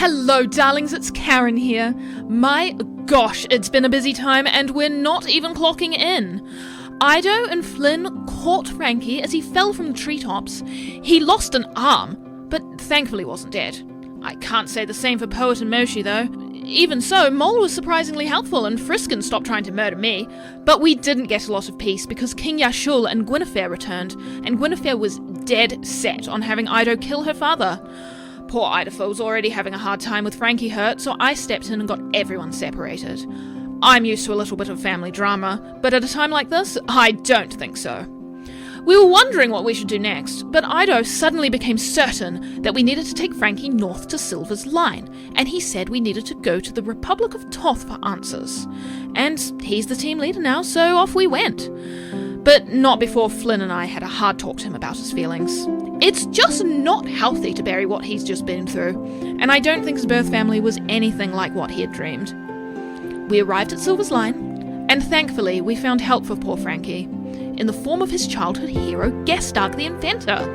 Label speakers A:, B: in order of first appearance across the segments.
A: Hello, darlings, it's Karen here. My gosh, it's been a busy time, and we're not even clocking in. Ido and Flynn caught Frankie as he fell from the treetops. He lost an arm, but thankfully wasn't dead. I can't say the same for Poet and Moshi, though. Even so, Mole was surprisingly helpful, and Friskin stopped trying to murder me. But we didn't get a lot of peace because King Yashul and Guinevere returned, and Guinevere was dead set on having Ido kill her father. Poor Idaho was already having a hard time with Frankie hurt, so I stepped in and got everyone separated. I'm used to a little bit of family drama, but at a time like this, I don't think so. We were wondering what we should do next, but Ido suddenly became certain that we needed to take Frankie north to Silver's line, and he said we needed to go to the Republic of Toth for answers. And he's the team leader now, so off we went. But not before Flynn and I had a hard talk to him about his feelings. It's just not healthy to bury what he's just been through, and I don't think his birth family was anything like what he had dreamed. We arrived at Silver's line, and thankfully we found help for poor Frankie, in the form of his childhood hero, Gestark the Inventor.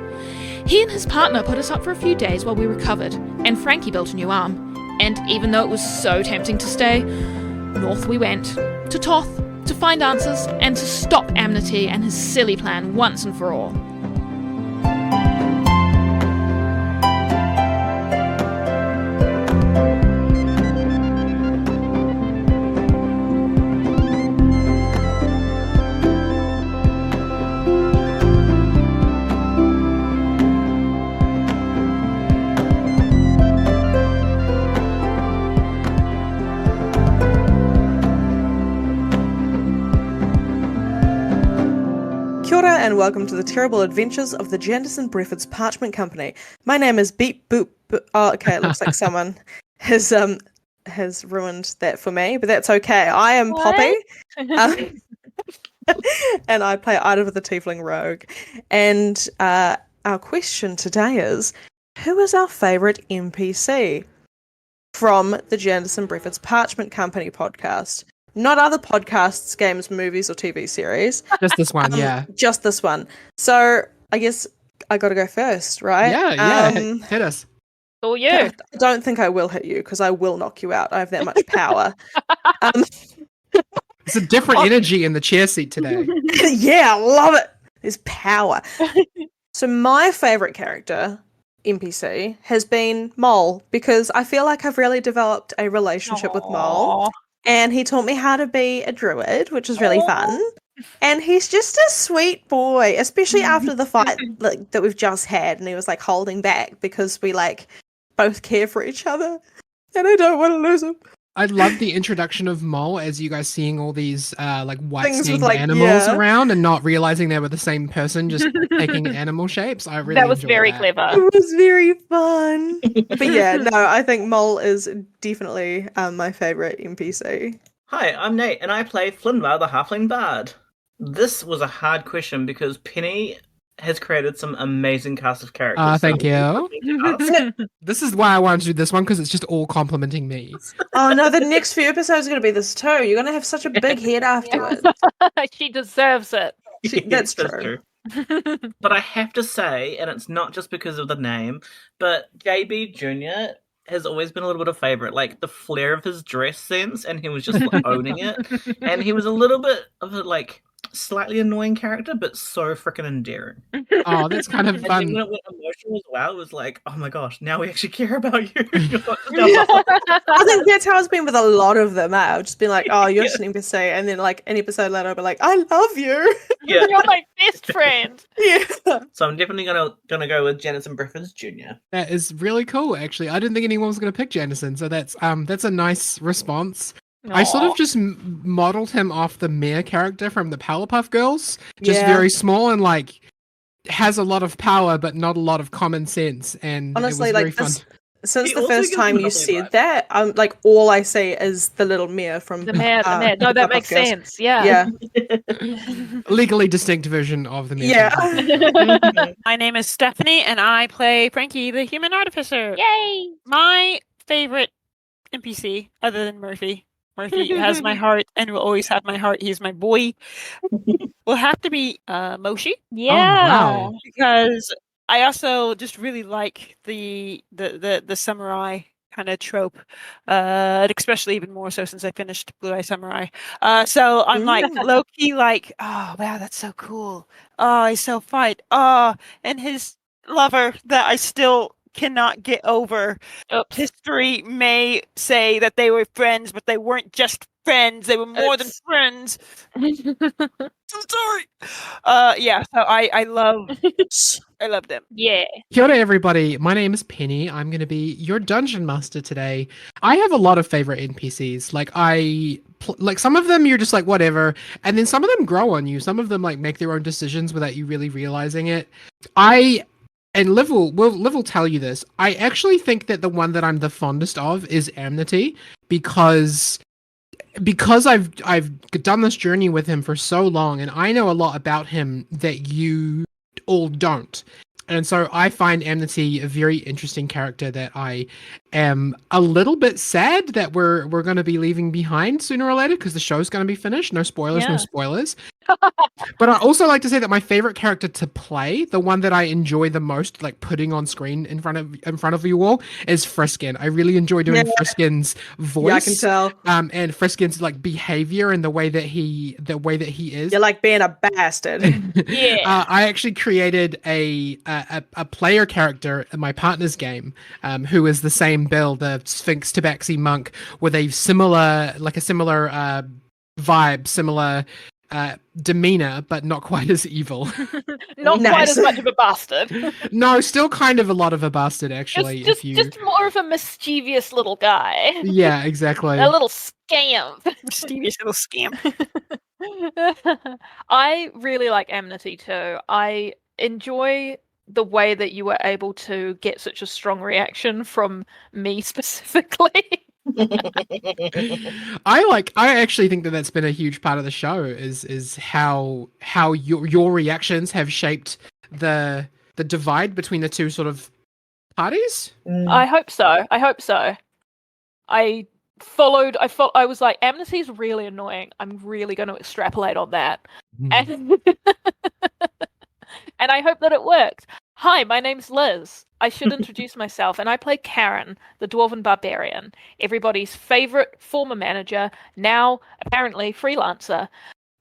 A: He and his partner put us up for a few days while we recovered, and Frankie built a new arm. And even though it was so tempting to stay, north we went, to Toth, to find answers, and to stop Amnesty and his silly plan once and for all.
B: Kia ora and welcome to the terrible adventures of the Janderson Breford's Parchment Company. My name is Beep Boop. Oh, okay, it looks like someone has ruined that for me, but that's okay. I am Poppy, and I play Ida the Tiefling Rogue. And our question today is, who is our favourite NPC from the Janderson Breford's Parchment Company podcast? Not other podcasts, games, movies, or TV series.
C: Just this one, yeah.
B: Just this one. So I guess I got to go first, right?
C: Yeah. Hit us.
A: Oh, you.
B: I don't think I will hit you because I will knock you out. I have that much power.
C: It's a different energy in the chair seat today.
B: Yeah, I love it. There's power. So my favourite character, NPC, has been Mole, because I feel like I've really developed a relationship with Mole. And he taught me how to be a druid, which is really fun. And he's just a sweet boy, especially after the fight that we've just had. And he was holding back because we both care for each other. And I don't want to lose him.
C: I love the introduction of Mole as you guys seeing all these white
B: Things
C: skinned
B: with,
C: animals around and not realizing they were the same person, just taking animal shapes. I really
A: That was
C: enjoyed
A: very
C: that.
A: clever.
B: It was very fun. But yeah, no, I think Mole is definitely my favourite NPC.
D: Hi, I'm Nate, and I play Flynnvar, the Halfling Bard. This was a hard question because Penny has created some amazing cast of characters.
C: Thank you. This is why I wanted to do this one, because it's just all complimenting me.
B: Oh no, the next few episodes are going to be this too. You're going to have such a big head afterwards.
A: She deserves it.
B: That's true.
D: But I have to say, and it's not just because of the name, but JB Jr. has always been a little bit of favourite. The flair of his dress sense, and he was just owning it. And he was a little bit of a slightly annoying character, but so freaking endearing.
C: Oh, that's kind of fun.
D: And then when it went emotional as well, it was oh my gosh, now we actually care about you.
B: I think that's how it's been with a lot of them. I've just been oh, you're just an NPC, and then an episode later I'll be I love you.
D: Yeah.
A: You're my best friend.
B: Yeah.
D: So I'm definitely gonna go with Janderson Breford's Jr.
C: That is really cool, actually. I didn't think anyone was going to pick Janderson, so that's a nice response. I sort of just modeled him off the Mare character from the Powerpuff Girls. Just very small and has a lot of power, but not a lot of common sense. And
B: honestly,
C: it was very fun.
B: Since the first time you said that, all I see is the little Mare from
A: the Mare. No, that makes sense. Yeah.
C: Legally distinct version of the Mare.
B: Yeah.
E: My name is Stephanie, and I play Frankie, the Human Artificer.
A: Yay!
E: My favorite NPC, other than Murphy. Murphy has my heart and will always have my heart. He's my boy. Will have to be Moshi.
A: Yeah.
C: Oh, wow.
E: Because I also just really like the samurai kind of trope, especially even more so since I finished Blue Eye Samurai. So I'm like low key like, oh wow, that's so cool. Oh, he's so fight. Oh, and his lover that I still cannot get over.
A: Oops.
E: History may say that they were friends, but they weren't just friends. They were more than friends. So sorry. Yeah. So I love them.
A: Yeah.
C: Kia ora, everybody. My name is Penny. I'm going to be your dungeon master today. I have a lot of favorite NPCs. Like some of them you're just like whatever, and then some of them grow on you. Some of them like make their own decisions without you really realizing it. Liv will tell you this. I actually think that the one that I'm the fondest of is Amnesty because I've done this journey with him for so long, and I know a lot about him that you all don't. And so I find Amnesty a very interesting character that I am a little bit sad that we're going to be leaving behind sooner or later because the show's going to be finished. No spoilers, no spoilers. But I also like to say that my favorite character to play, the one that I enjoy the most, like putting on screen in front of you all, is Friskin. I really enjoy doing Friskin's voice.
B: Yeah, I can tell.
C: And Friskin's like behavior and the way that he is.
B: You're like being a bastard.
A: Yeah.
C: I actually created a player character in my partner's game, who is the same build, the Sphinx Tabaxi monk, with a similar vibe, similar demeanor, but not quite as evil.
A: Not quite as much of a bastard.
C: No, still kind of a lot of a bastard, actually.
A: Just more of a mischievous little guy.
C: Yeah, exactly.
A: A little scamp.
E: Mischievous little scamp.
A: I really like Amnesty too. I enjoy the way that you were able to get such a strong reaction from me specifically.
C: I actually think that that's been a huge part of the show is how your reactions have shaped the divide between the two sort of parties.
A: I hope so. I was like, Amnesty's really annoying. I'm really going to extrapolate on that. And and I hope that it worked. Hi, my name's Liz. I should introduce myself, and I play Karen, the Dwarven Barbarian, everybody's favorite former manager, now apparently freelancer.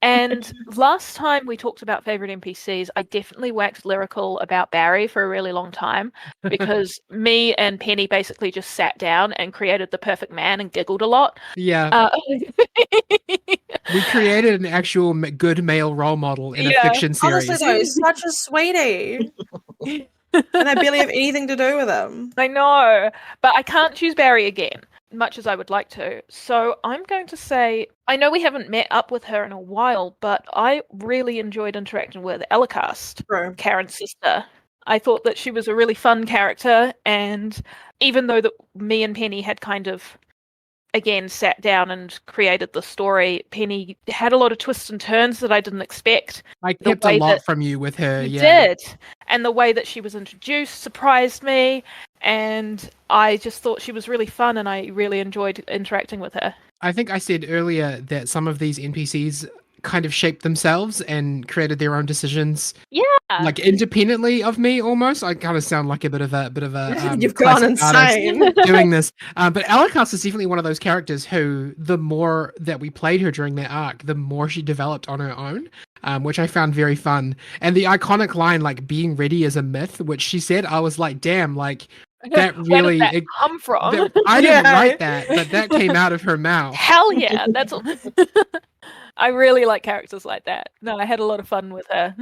A: And last time we talked about favorite NPCs, I definitely waxed lyrical about Barry for a really long time because me and Penny basically just sat down and created the perfect man and giggled a lot.
C: Yeah. We created an actual good male role model in a fiction series.
B: Honestly, though, he's such a sweetie. And I barely have anything to do with him.
A: I know, but I can't choose Barry again, much as I would like to. So I'm going to say, I know we haven't met up with her in a while, but I really enjoyed interacting with Elicast, Karen's sister. I thought that she was a really fun character, and even though that me and Penny had kind of again sat down and created the story, Penny had a lot of twists and turns that I didn't expect.
C: I kept a lot from you with her.
A: You did. And the way that she was introduced surprised me, and I just thought she was really fun, and I really enjoyed interacting with her.
C: I think I said earlier that some of these NPCs kind of shaped themselves and created their own decisions. Yeah. Like independently of me almost. I kind of sound like a bit of a
B: You've gone insane
C: doing this. But Alicast is definitely one of those characters who the more that we played her during that arc, the more she developed on her own. Which I found very fun. And the iconic line, like, being ready is a myth, which she said, I was like, damn, like, that really...
A: Where did that come from?
C: I didn't write that, but that came out of her mouth.
A: Hell yeah, that's... I really like characters like that. No, I had a lot of fun with her.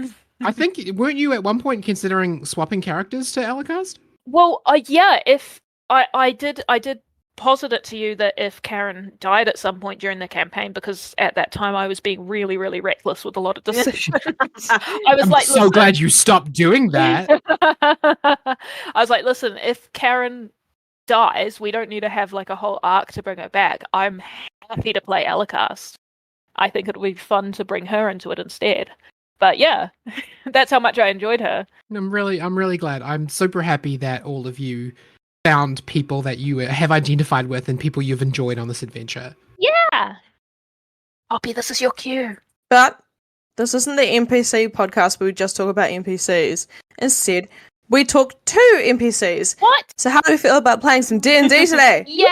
C: I think, weren't you at one point considering swapping characters to Alicast?
A: Well, yeah, if... I did posit it to you that if Karen died at some point during the campaign, because at that time I was being really, really reckless with a lot of decisions. I'm
C: so glad you stopped doing that.
A: I was like, listen, if Karen dies, we don't need to have like a whole arc to bring her back. I'm happy to play Alicast. I think it would be fun to bring her into it instead. But yeah, that's how much I enjoyed her.
C: I'm really glad. I'm super happy that all of you found people that you have identified with and people you've enjoyed on this adventure.
A: Yeah. Poppy, this is your cue.
B: But this isn't the NPC podcast where we just talk about NPCs. Instead, we took 2 NPCs.
A: What?
B: So how do we feel about playing some D&D today?
A: Yay!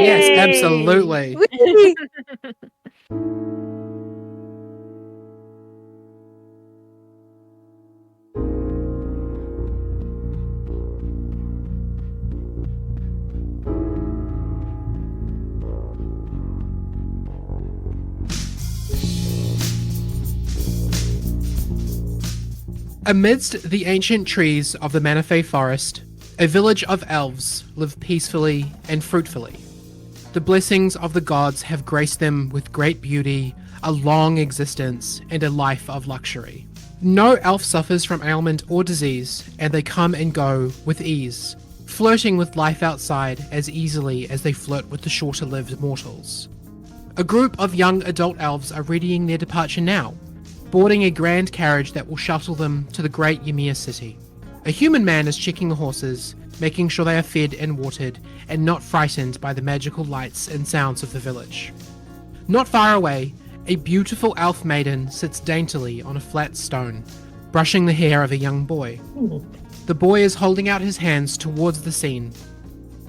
C: Yes, absolutely.
B: Whee!
C: Amidst the ancient trees of the Manaphay forest, a village of elves live peacefully and fruitfully. The blessings of the gods have graced them with great beauty, a long existence, and a life of luxury. No elf suffers from ailment or disease, and they come and go with ease, flirting with life outside as easily as they flirt with the shorter-lived mortals. A group of young adult elves are readying their departure now, boarding a grand carriage that will shuttle them to the great Ymir city. A human man is checking the horses, making sure they are fed and watered, and not frightened by the magical lights and sounds of the village. Not far away, a beautiful elf maiden sits daintily on a flat stone, brushing the hair of a young boy. The boy is holding out his hands towards the scene,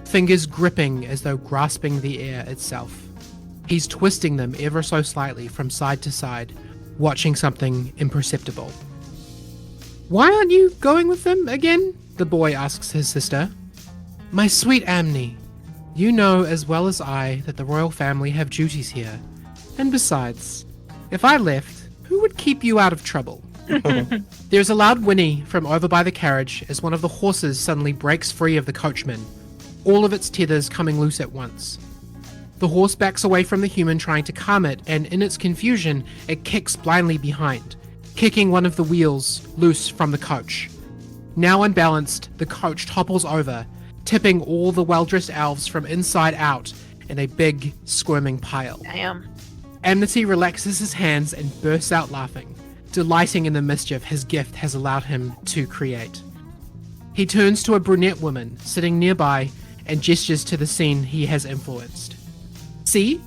C: fingers gripping as though grasping the air itself. He's twisting them ever so slightly from side to side, watching something imperceptible. "Why aren't you going with them again?" the boy asks his sister. "My sweet Amni, you know as well as I that the royal family have duties here. And besides, if I left, who would keep you out of trouble?" There's a loud whinny from over by the carriage as one of the horses suddenly breaks free of the coachman, all of its tethers coming loose at once. The horse backs away from the human trying to calm it, and in its confusion, it kicks blindly behind, kicking one of the wheels loose from the coach. Now unbalanced, the coach topples over, tipping all the well-dressed elves from inside out in a big, squirming pile.
A: Damn.
C: Amnesty relaxes his hands and bursts out laughing, delighting in the mischief his gift has allowed him to create. He turns to a brunette woman sitting nearby and gestures to the scene he has influenced. "See?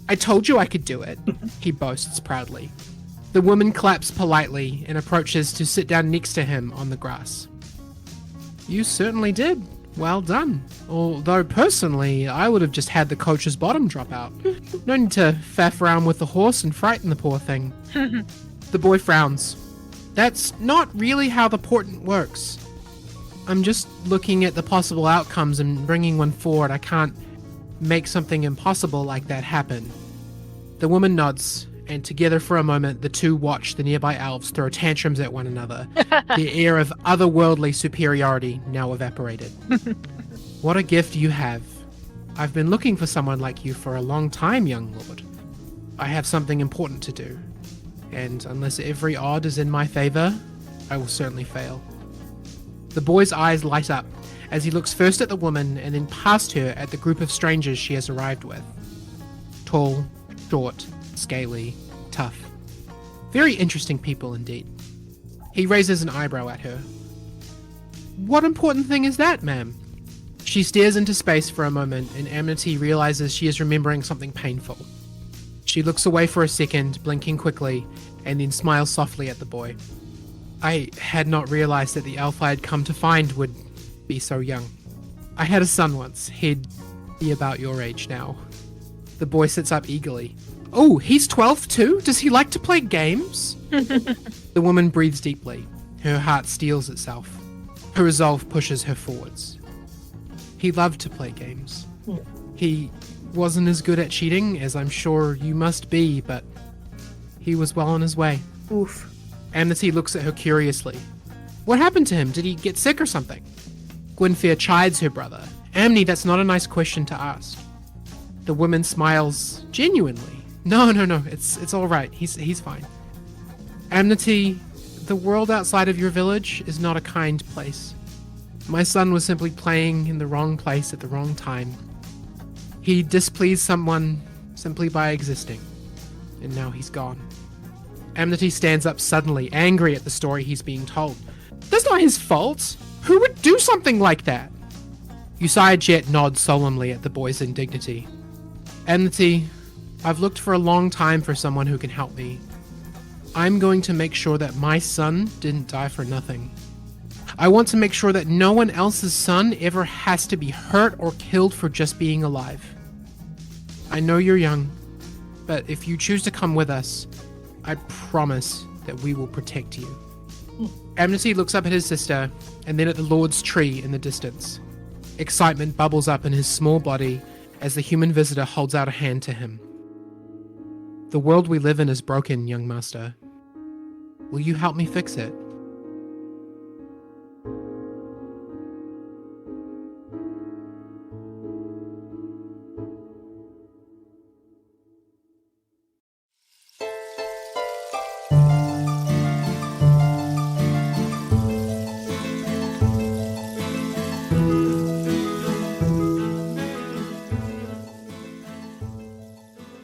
C: I told you I could do it," he boasts proudly. The woman claps politely and approaches to sit down next to him on the grass. "You certainly did. Well done. Although personally, I would have just had the coach's bottom drop out. No need to faff around with the horse and frighten the poor thing." The boy frowns. "That's not really how the portent works. I'm just looking at the possible outcomes and bringing one forward. I can't make something impossible like that happen." The woman nods, and together for a moment the two watch the nearby elves throw tantrums at one another, the air of otherworldly superiority now evaporated. "What a gift you have. I've been looking for someone like you for a long time, young lord. I have something important to do, and unless every odd is in my favor, I will certainly fail." The boy's eyes light up as he looks first at the woman and then past her at the group of strangers she has arrived with. Tall, short, scaly, tough. Very interesting people indeed. He raises an eyebrow at her. "What important thing is that, ma'am?" She stares into space for a moment, and Amity realizes she is remembering something painful. She looks away for a second, blinking quickly, and then smiles softly at the boy. "I had not realized that the elf I had come to find would be so young. I had a son once. He'd be about your age now." The boy sits up eagerly. "Oh, he's 12 too? Does he like to play games?" The woman breathes deeply. Her heart steels itself. Her resolve pushes her forwards. "He loved to play games. He wasn't as good at cheating as I'm sure you must be, but he was well on his way."
B: Oof.
C: Amnesty looks at her curiously. "What happened to him? Did he get sick or something?" Gwynfere chides her brother. "Amni, that's not a nice question to ask." The woman smiles genuinely. No, it's all right. He's fine." "Amnesty, the world outside of your village is not a kind place. My son was simply playing in the wrong place at the wrong time. He displeased someone simply by existing, and now he's gone." Amnesty stands up suddenly, angry at the story he's being told. "That's not his fault. Who would do something like that?" Usaya Jet nods solemnly at the boy's indignity. "Amnesty, I've looked for a long time for someone who can help me. I'm going to make sure that my son didn't die for nothing." I want to make sure that no one else's son ever has to be hurt or killed for just being alive. I know you're young, but if you choose to come with us, I promise that we will protect you. Amnesty looks up at his sister and then at the Lord's tree in the distance. Excitement bubbles up in his small body as the human visitor holds out a hand to him. The world we live in is broken, young master. Will you help me fix it?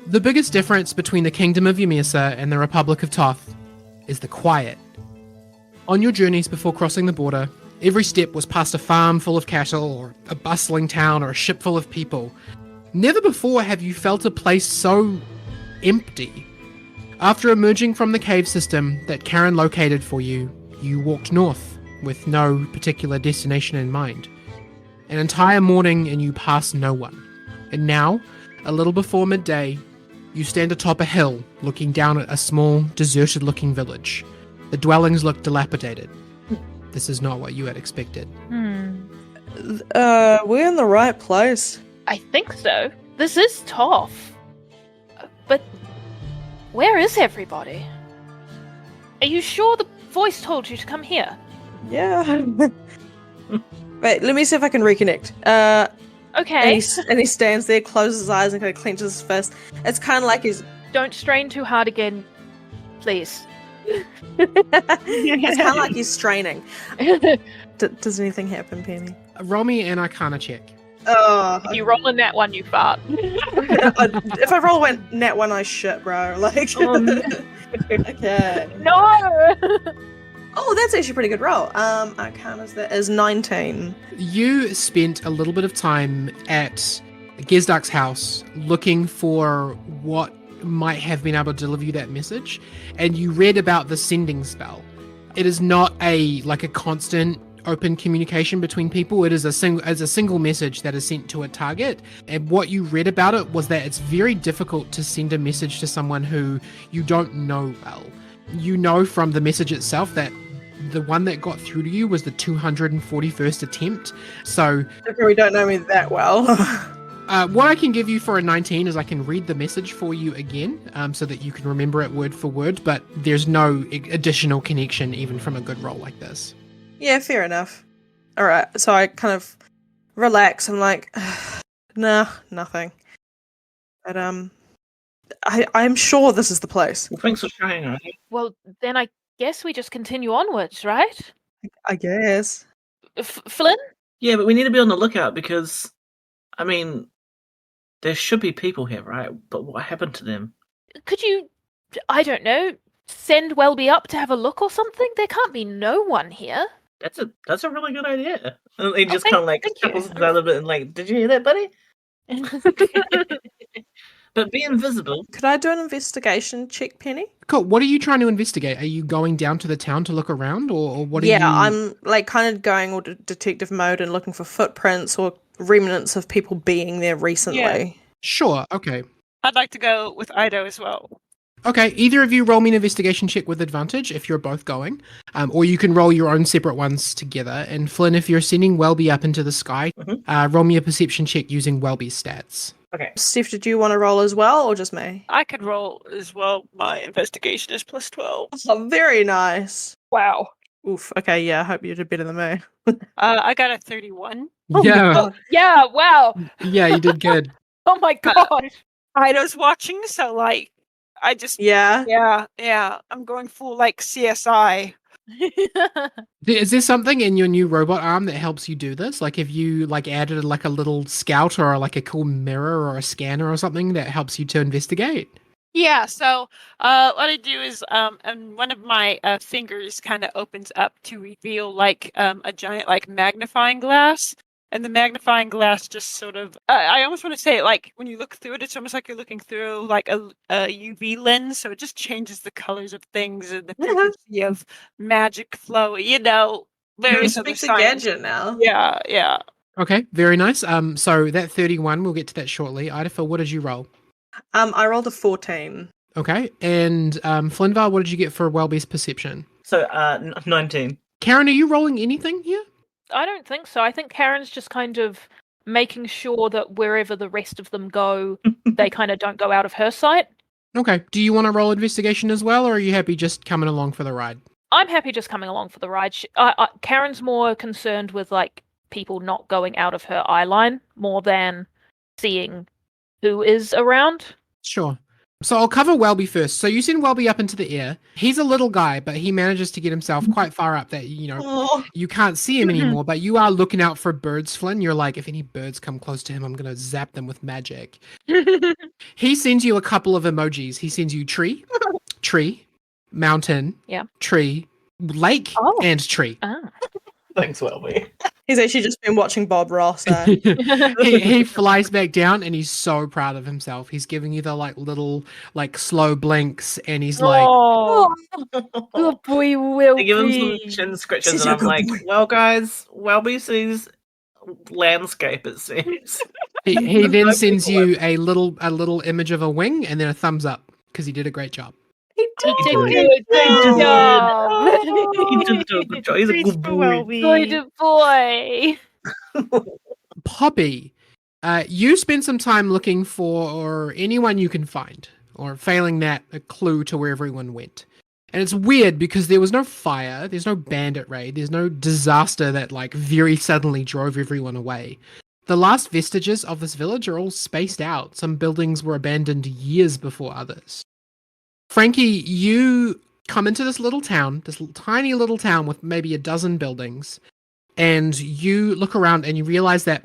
C: The biggest difference between the Kingdom of Ymesa and the Republic of Toth is the quiet. On your journeys before crossing the border, every step was past a farm full of cattle, or a bustling town, or a ship full of people. Never before have you felt a place so empty. After emerging from the cave system that Karen located for you, you walked north with no particular destination in mind. An entire morning and you passed no one. And now, a little before midday, you stand atop a hill, looking down at a small, deserted-looking village. The dwellings look dilapidated. This is not what you had expected.
B: We're in the right place.
A: I think so. This is Toth. But where is everybody? Are you sure the voice told you to come here?
B: Yeah. Wait, let me see if I can reconnect.
A: Okay.
B: And he stands there, closes his eyes, and kind of clenches his fist. It's kind of like he's...
A: Don't strain too hard again, please.
B: It's kind of like he's straining. Does anything happen, Penny?
C: Roll me an Arcana check.
B: Oh,
A: If you roll in that one, you fart.
B: if I roll nat one, I shit, bro. Like,
A: No.
B: okay.
A: No!
B: Oh, that's actually a pretty good roll. Arcana's that is 19.
C: You spent a little bit of time at Gezdak's house looking for what might have been able to deliver you that message, and you read about the sending spell. It is not a constant open communication between people. It is a single message that is sent to a target, and what you read about it was that it's very difficult to send a message to someone who you don't know well. You know from the message itself that the one that got through to you was the 241st attempt. So
B: We don't know me that well.
C: what I can give you for a 19 is I can read the message for you again, so that you can remember it word for word, but there's no additional connection even from a good roll like this.
B: Yeah, fair enough. Alright, so I kind of relax. I'm like, nah, nothing. But, I'm sure this is the place.
D: Well, thanks for trying, right?
A: Well, then I guess we just continue onwards, right?
B: I guess.
A: Flynn?
D: Yeah, but we need to be on the lookout because, I mean, there should be people here, right? But what happened to them?
A: Could you, I don't know, send Welby up to have a look or something? There can't be no one here.
D: That's a really good idea. And he just
A: thank-
D: kind of like
A: thank
D: chuckles
A: you.
D: his head a bit and like, did you hear that, buddy? But be invisible.
B: Could I do an investigation check, Penny?
C: Cool. What are you trying to investigate? Are you going down to the town to look around, or what are you...
B: Yeah, I'm like kind of going all detective mode and looking for footprints or remnants of people being there recently.
E: Yeah.
C: Sure, okay.
E: I'd like to go with Ido as well.
C: Okay, either of you roll me an investigation check with advantage if you're both going, or you can roll your own separate ones together. And Flynn, if you're sending Welby up into the sky, roll me a perception check using Welby's stats.
D: Okay.
B: Steph, did you want to roll as well, or just me?
E: I could roll as well. My investigation is plus 12.
B: Oh, very nice.
E: Wow.
B: Oof. Okay, yeah, I hope you did better than me.
E: I got a 31.
C: Yeah,
A: Yeah, wow.
C: yeah, you did good.
A: Oh my god.
E: Ido's watching, so like, I just
B: Yeah.
E: yeah. I'm going full like CSI.
C: Is there something in your new robot arm that helps you do this? Like, have you like added like a little scout or like a cool mirror or a scanner or something that helps you to investigate?
E: Yeah, so what I do is and one of my fingers kind of opens up to reveal like a giant like magnifying glass. And the magnifying glass just sort of, I almost want to say, like, when you look through it, it's almost like you're looking through, like, a UV lens. So it just changes the colors of things and the frequency of magic flow, very
B: He
E: sort of
B: speaks a
E: science.
B: gadget now.
E: Yeah.
C: Okay, very nice. So that 31, we'll get to that shortly. Idafer, what did you roll?
B: I rolled a 14.
C: Okay, and Flinvar, what did you get for Welby's perception?
D: So, 19.
C: Karen, are you rolling anything here?
A: I don't think so. I think Karen's just kind of making sure that wherever the rest of them go, they kind of don't go out of her sight.
C: Okay, do you want to roll investigation as well, or are you happy just coming along for the ride?
A: I'm happy just coming along for the ride. Karen's more concerned with like people not going out of her eye line more than seeing who is around.
C: Sure. So I'll cover Welby first. So you send Welby up into the air. He's a little guy, but he manages to get himself quite far up that,
B: Oh.
C: you can't see him anymore, but you are looking out for birds, Flynn. You're like, if any birds come close to him, I'm going to zap them with magic. He sends you a couple of emojis. He sends you tree, mountain,
A: Yeah.
C: tree, lake,
A: Oh.
C: and tree.
A: Ah.
D: Thanks, Welby.
B: He's actually just been watching Bob Ross.
C: he flies back down and he's so proud of himself. He's giving you the little slow blinks and he's like,
A: Oh, good boy, Will.
D: I give him some chin scratches
B: He's
D: and
B: a
D: I'm
B: good
D: like,
B: boy.
D: well, guys, Welby sees landscape, it seems.
C: he then
D: No
C: sends
D: people
C: you a little image of a wing and then a thumbs up because he did a great job.
B: He
A: He did
D: Oh,
A: good
B: did.
A: job.
D: He did do a good job. He's a
E: Treats
D: good
E: for
D: boy.
E: Welby.
A: Good boy.
C: Poppy, you spend some time looking for anyone you can find, or failing that, a clue to where everyone went. And it's weird because there was no fire, there's no bandit raid, there's no disaster that very suddenly drove everyone away. The last vestiges of this village are all spaced out. Some buildings were abandoned years before others. Frankie, you come into this little town, tiny little town with maybe a dozen buildings, and you look around and you realize that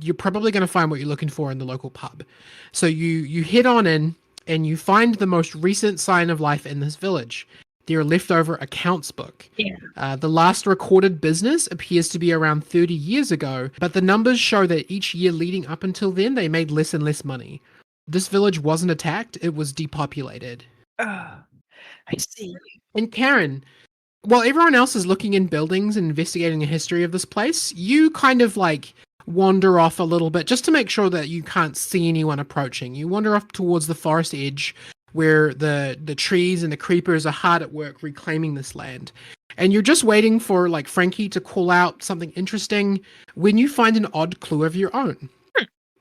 C: you're probably going to find what you're looking for in the local pub. So you head on in and you find the most recent sign of life in this village. Their leftover accounts book.
A: Yeah.
C: The last recorded business appears to be around 30 years ago, but the numbers show that each year leading up until then, they made less and less money. This village wasn't attacked, it was depopulated.
E: I see.
C: And Karen, while everyone else is looking in buildings and investigating the history of this place, you kind of wander off a little bit just to make sure that you can't see anyone approaching. You wander off towards the forest edge where the trees and the creepers are hard at work reclaiming this land. And you're just waiting for Frankie to call out something interesting when you find an odd clue of your own.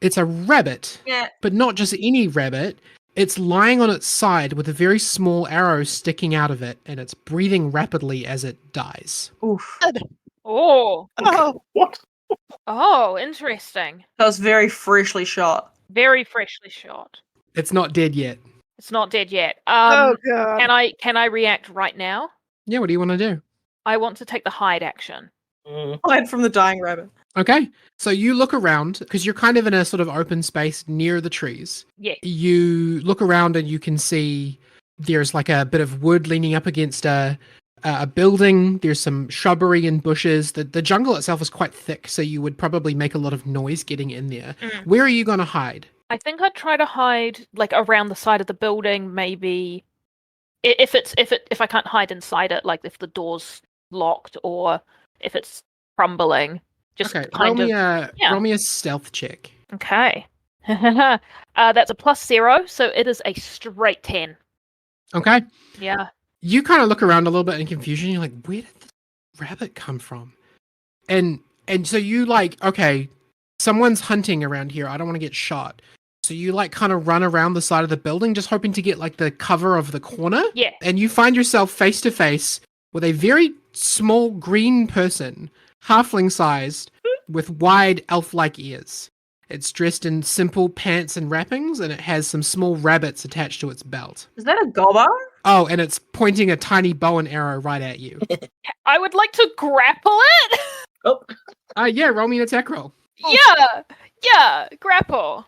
C: It's a rabbit, but not just any rabbit. It's lying on its side with a very small arrow sticking out of it, and it's breathing rapidly as it dies.
B: Oof.
A: Oh,
E: Oh,
D: What?
A: oh, interesting.
B: That was very freshly shot.
A: Very freshly shot.
C: It's not dead yet.
A: It's not dead yet.
E: oh god.
A: Can I react right now?
C: Yeah, what do you want to do?
A: I want to take the hide action.
B: Hide from the dying rabbit.
C: Okay, so you look around, because you're kind of in a sort of open space near the trees.
A: Yeah.
C: You look around and you can see there's a bit of wood leaning up against a building. There's some shrubbery and bushes. The jungle itself is quite thick, so you would probably make a lot of noise getting in there.
A: Mm.
C: Where are you going to hide?
A: I think I'd try to hide around the side of the building, maybe if I can't hide inside it, if the door's locked or if it's crumbling. Just
C: Okay,
A: kind of
C: roll me a stealth check.
A: Okay. That's a +0, so it is a straight 10.
C: Okay.
A: Yeah.
C: You kind of look around a little bit in confusion. You're like, where did the rabbit come from? And so you okay, someone's hunting around here. I don't want to get shot. So you kind of run around the side of the building, just hoping to get the cover of the corner.
A: Yeah.
C: And you find yourself face to face with a very small green person, halfling sized, with wide elf-like ears. It's dressed in simple pants and wrappings, and it has some small rabbits attached to its belt.
B: Is that a gobber?
C: Oh, and it's pointing a tiny bow and arrow right at you.
A: I would like to grapple it.
D: Oh,
C: Yeah, roll me an attack roll.
A: Yeah, grapple.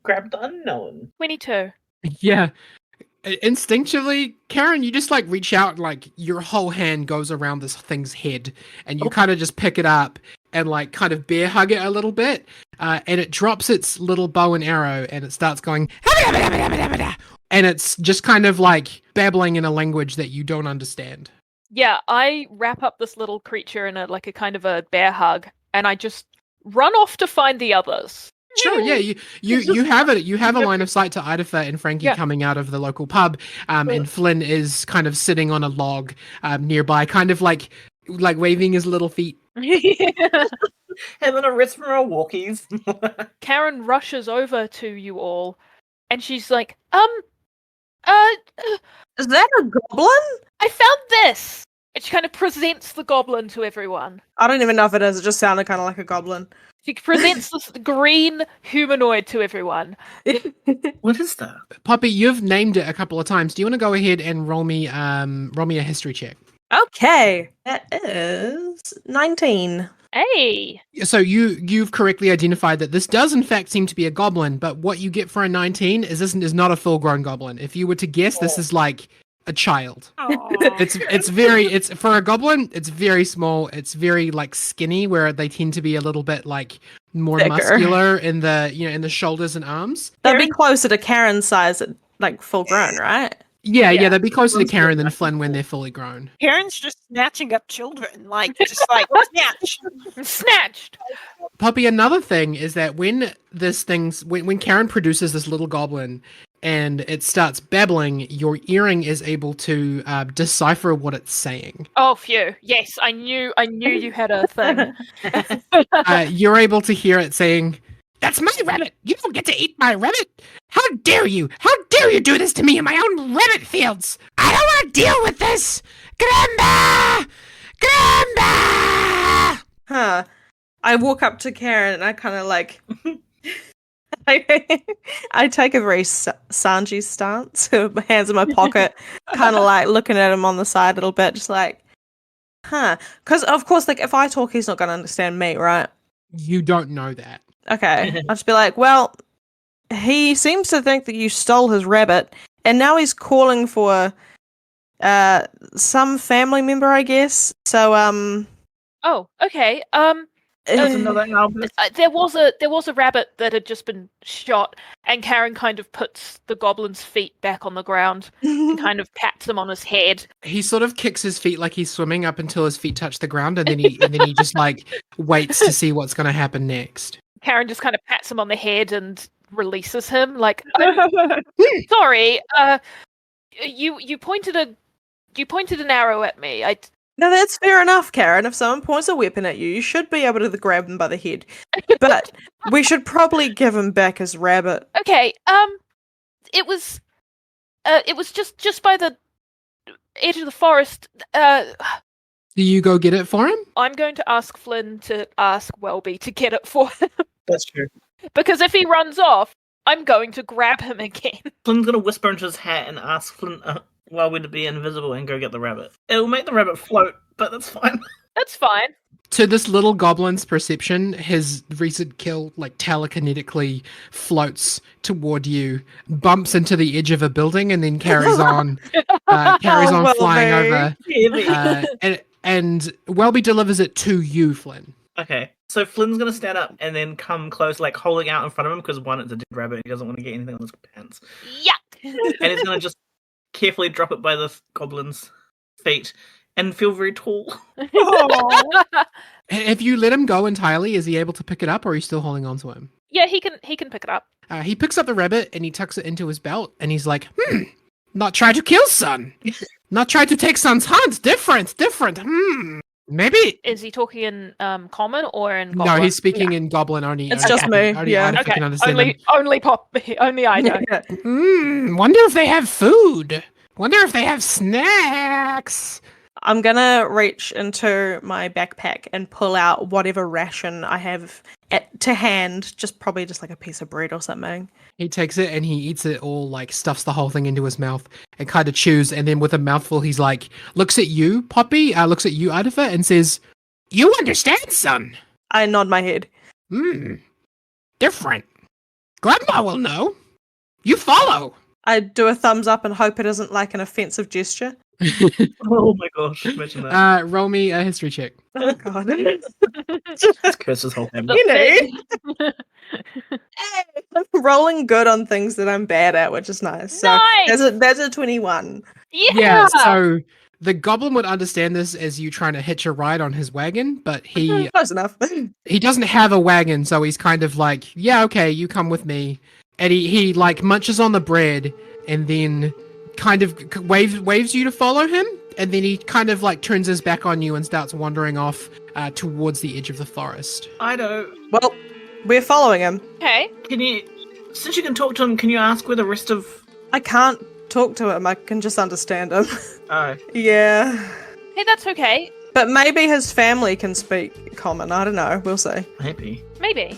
D: grab the unknown.
A: 22.
C: Yeah. Instinctively, Karen, you just reach out, your whole hand goes around this thing's head, and you kind of just pick it up and kind of bear hug it a little bit, and it drops its little bow and arrow, and it starts going, and it's just kind of babbling in a language that you don't understand.
A: Yeah, I wrap up this little creature in a kind of a bear hug, and I just run off to find the others.
C: Sure, yeah, you have it. You have a line of sight to Idafer and Frankie coming out of the local pub, and Flynn is kind of sitting on a log nearby, kind of like waving his little feet.
D: Having a rest from our walkies.
A: Karen rushes over to you all, and she's like,
B: Is that a goblin?
A: I found this! And she kind of presents the goblin to everyone.
B: I don't even know if it is. It just sounded kind of like a goblin.
A: She presents this green humanoid to everyone.
D: What is that?
C: Poppy, you've named it a couple of times. Do you want to go ahead and roll me a history check?
B: Okay, that is 19.
A: Hey!
C: So you've correctly identified that this does in fact seem to be a goblin, but what you get for a 19 is this is not a full-grown goblin. If you were to guess, this is like a child. It's for a goblin, it's very small. It's very like skinny, where they tend to be a little bit like more
B: thicker,
C: muscular in the in the shoulders and arms.
B: They'd be closer to Karen's size at like full grown, right?
C: Yeah, they'd be closer to Karen than Flynn when they're fully grown.
E: Karen's just snatching up children, like snatch.
A: Snatched!
C: Poppy, another thing is that when Karen produces this little goblin and it starts babbling, your earring is able to decipher what it's saying.
A: Oh, phew. Yes, I knew you had a thing.
C: You're able to hear it saying, "That's my rabbit! You don't get to eat my rabbit! How dare you! How dare you do this to me in my own rabbit fields! I don't want to deal with this! Grandma! Grandma!"
B: Huh. I walk up to Karen and I kind of like... I take a very Sanji stance, my hands in my pocket, kind of like looking at him on the side a little bit, just like, huh. Because, of course, like, if I talk, he's not going to understand me, right?
C: You don't know that.
B: Okay. I'll just be like, well, he seems to think that you stole his rabbit, and now he's calling for some family member, I guess. So,
A: Oh, okay.
D: There's another album.
A: There was a rabbit that had just been shot, and Karen kind of puts the goblin's feet back on the ground and kind of pats him on his head.
C: He sort of kicks his feet like he's swimming up until his feet touch the ground, and then he just like waits to see what's going to happen next.
A: Karen just kind of pats him on the head and releases him. Like, sorry, you pointed an arrow at me.
B: No, that's fair enough, Karen. If someone points a weapon at you, you should be able to grab him by the head. But we should probably give him back his rabbit.
A: Okay, it was just by the edge of the forest.
C: Do you go get it for him?
A: I'm going to ask Flynn to ask Welby to get it for him.
D: That's true.
A: Because if he runs off, I'm going to grab him again.
D: Flynn's gonna whisper into his hat and ask Flynn Welby to be invisible and go get the rabbit. It'll make the rabbit float, but that's fine.
A: That's fine.
C: To this little goblin's perception, his recent kill like telekinetically floats toward you, bumps into the edge of a building, and then carries on flying over. And Welby delivers it to you, Flynn.
D: Okay, so Flynn's gonna stand up and then come close, like holding out in front of him, because one, it's a dead rabbit, he doesn't want to get anything on his pants.
A: Yuck!
D: And he's gonna just carefully drop it by the goblin's feet and feel very tall.
C: If you let him go entirely, is he able to pick it up, or are you still holding on to him?
A: Yeah, he can pick it up.
C: He picks up the rabbit and he tucks it into his belt, and he's like, not try to kill son. Not try to take son's hunt. Different. Maybe.
A: Is he talking in common or in goblin?
C: No, he's speaking in goblin only.
B: It's just me. Yeah.
C: Idafer can understand him.
A: Only I know.
C: Wonder if they have food. Wonder if they have snacks.
B: I'm gonna reach into my backpack and pull out whatever ration I have to hand, probably just like a piece of bread or something.
C: He takes it and he eats it all, like stuffs the whole thing into his mouth and kind of chews, and then with a mouthful he's like, looks at you, Poppy, looks at you, Idafer, and says, "You understand, son?"
B: I nod my head.
C: Different. Grandma will know. You follow.
B: I do a thumbs up and hope it isn't like an offensive gesture.
D: Oh my gosh, imagine that.
C: Roll me a history check.
B: Oh god.
D: Just curse his whole family.
B: You know. I'm rolling good on things that I'm bad at, which is nice. So
A: Nice!
B: that's a 21.
A: Yeah!
C: So The goblin would understand this as you trying to hitch a ride on his wagon, but he
B: Close enough.
C: he doesn't have a wagon, so he's kind of like, yeah, okay, you come with me. And he like munches on the bread and then kind of waves you to follow him, and then he kind of like turns his back on you and starts wandering off towards the edge of the forest.
D: I know.
B: Well, we're following him.
A: Okay.
D: Can you, since you can talk to him, can you ask where the rest of...
B: I can't talk to him, I can just understand him.
D: Oh.
B: Yeah.
A: Hey, that's okay.
B: But maybe his family can speak common, I don't know, we'll see.
D: Maybe.
A: Maybe.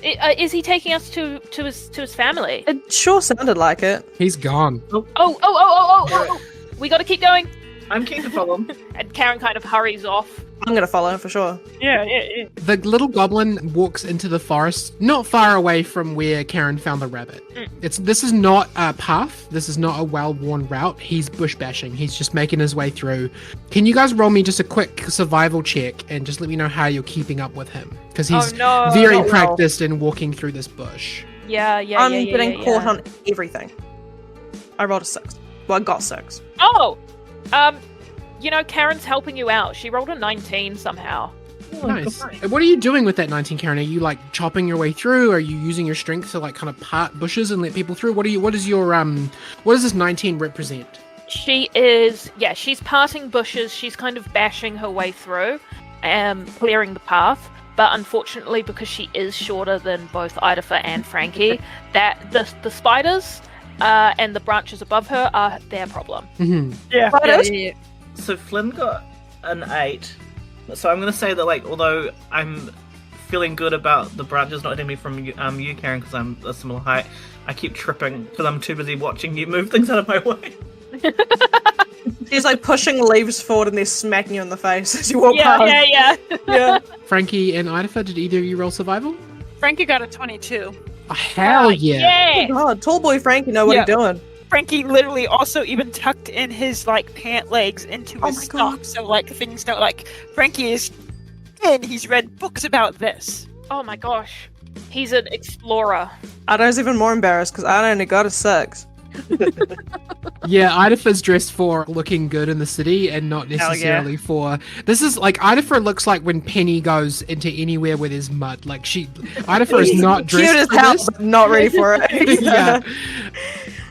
A: Is he taking us to his family?
B: It sure sounded like it.
C: He's gone.
A: Oh. We gotta keep going.
D: I'm keen to follow him.
A: And Karen kind of hurries off.
B: I'm gonna follow him for sure.
E: Yeah.
C: The little goblin walks into the forest, not far away from where Karen found the rabbit. This is not a path. This is not a well-worn route. He's bush bashing. He's just making his way through. Can you guys roll me just a quick survival check and just let me know how you're keeping up with him? Because he's very practiced in walking through this bush.
A: Yeah.
B: I'm getting caught on everything. I rolled a 6. Well, I got 6.
A: Oh! Karen's helping you out. She rolled a 19 somehow.
C: Nice. What are you doing with that 19, Karen? Are you like chopping your way through? Are you using your strength to like kind of part bushes and let people through? What does this 19 represent?
A: She's parting bushes. She's kind of bashing her way through, clearing the path. But unfortunately, because she is shorter than both Idafer and Frankie, that the spiders and the branches above her are their problem.
C: Mm-hmm.
E: Yeah.
D: So Flynn got an 8. So I'm going to say that, like, although I'm feeling good about the branches not hitting me from you, Karen, because I'm a similar height, I keep tripping because I'm too busy watching you move things out of my way.
B: She's like pushing leaves forward and they're smacking you in the face as you walk past.
A: Yeah.
C: Frankie and Idafer, did either of you roll survival?
E: Frankie got a 22.
C: Oh, hell yeah.
B: Oh God, tall boy Frank, you know what he's doing.
E: Frankie literally also even tucked in his like pant legs into his stock, so like things don't like Frankie is and he's read books about this.
A: Oh my gosh. He's an explorer.
B: Ida's even more embarrassed because I only got a 6.
C: Yeah, Idafer's dressed for looking good in the city and not necessarily for... This is like, Idafer looks like when Penny goes into anywhere where there's mud. Like Idafer is not dressed
B: cute as
C: for
B: hell,
C: this.
B: but not ready for it.
C: Yeah.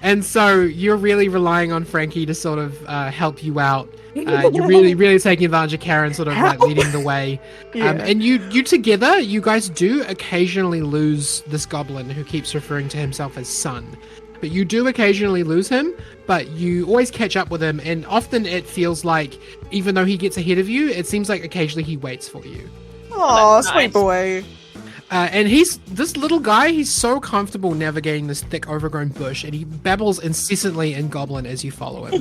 C: And so you're really relying on Frankie to sort of help you out. You're really taking advantage of Karen sort of like leading the way. And you together, you guys do occasionally lose this goblin who keeps referring to himself as son. But you do occasionally lose him, but you always catch up with him, and often it feels like, even though he gets ahead of you, it seems like occasionally he waits for you.
B: Oh,
A: That's
B: sweet
A: nice.
B: boy.
C: And this little guy, he's so comfortable navigating this thick overgrown bush, and he babbles incessantly in Goblin as you follow him.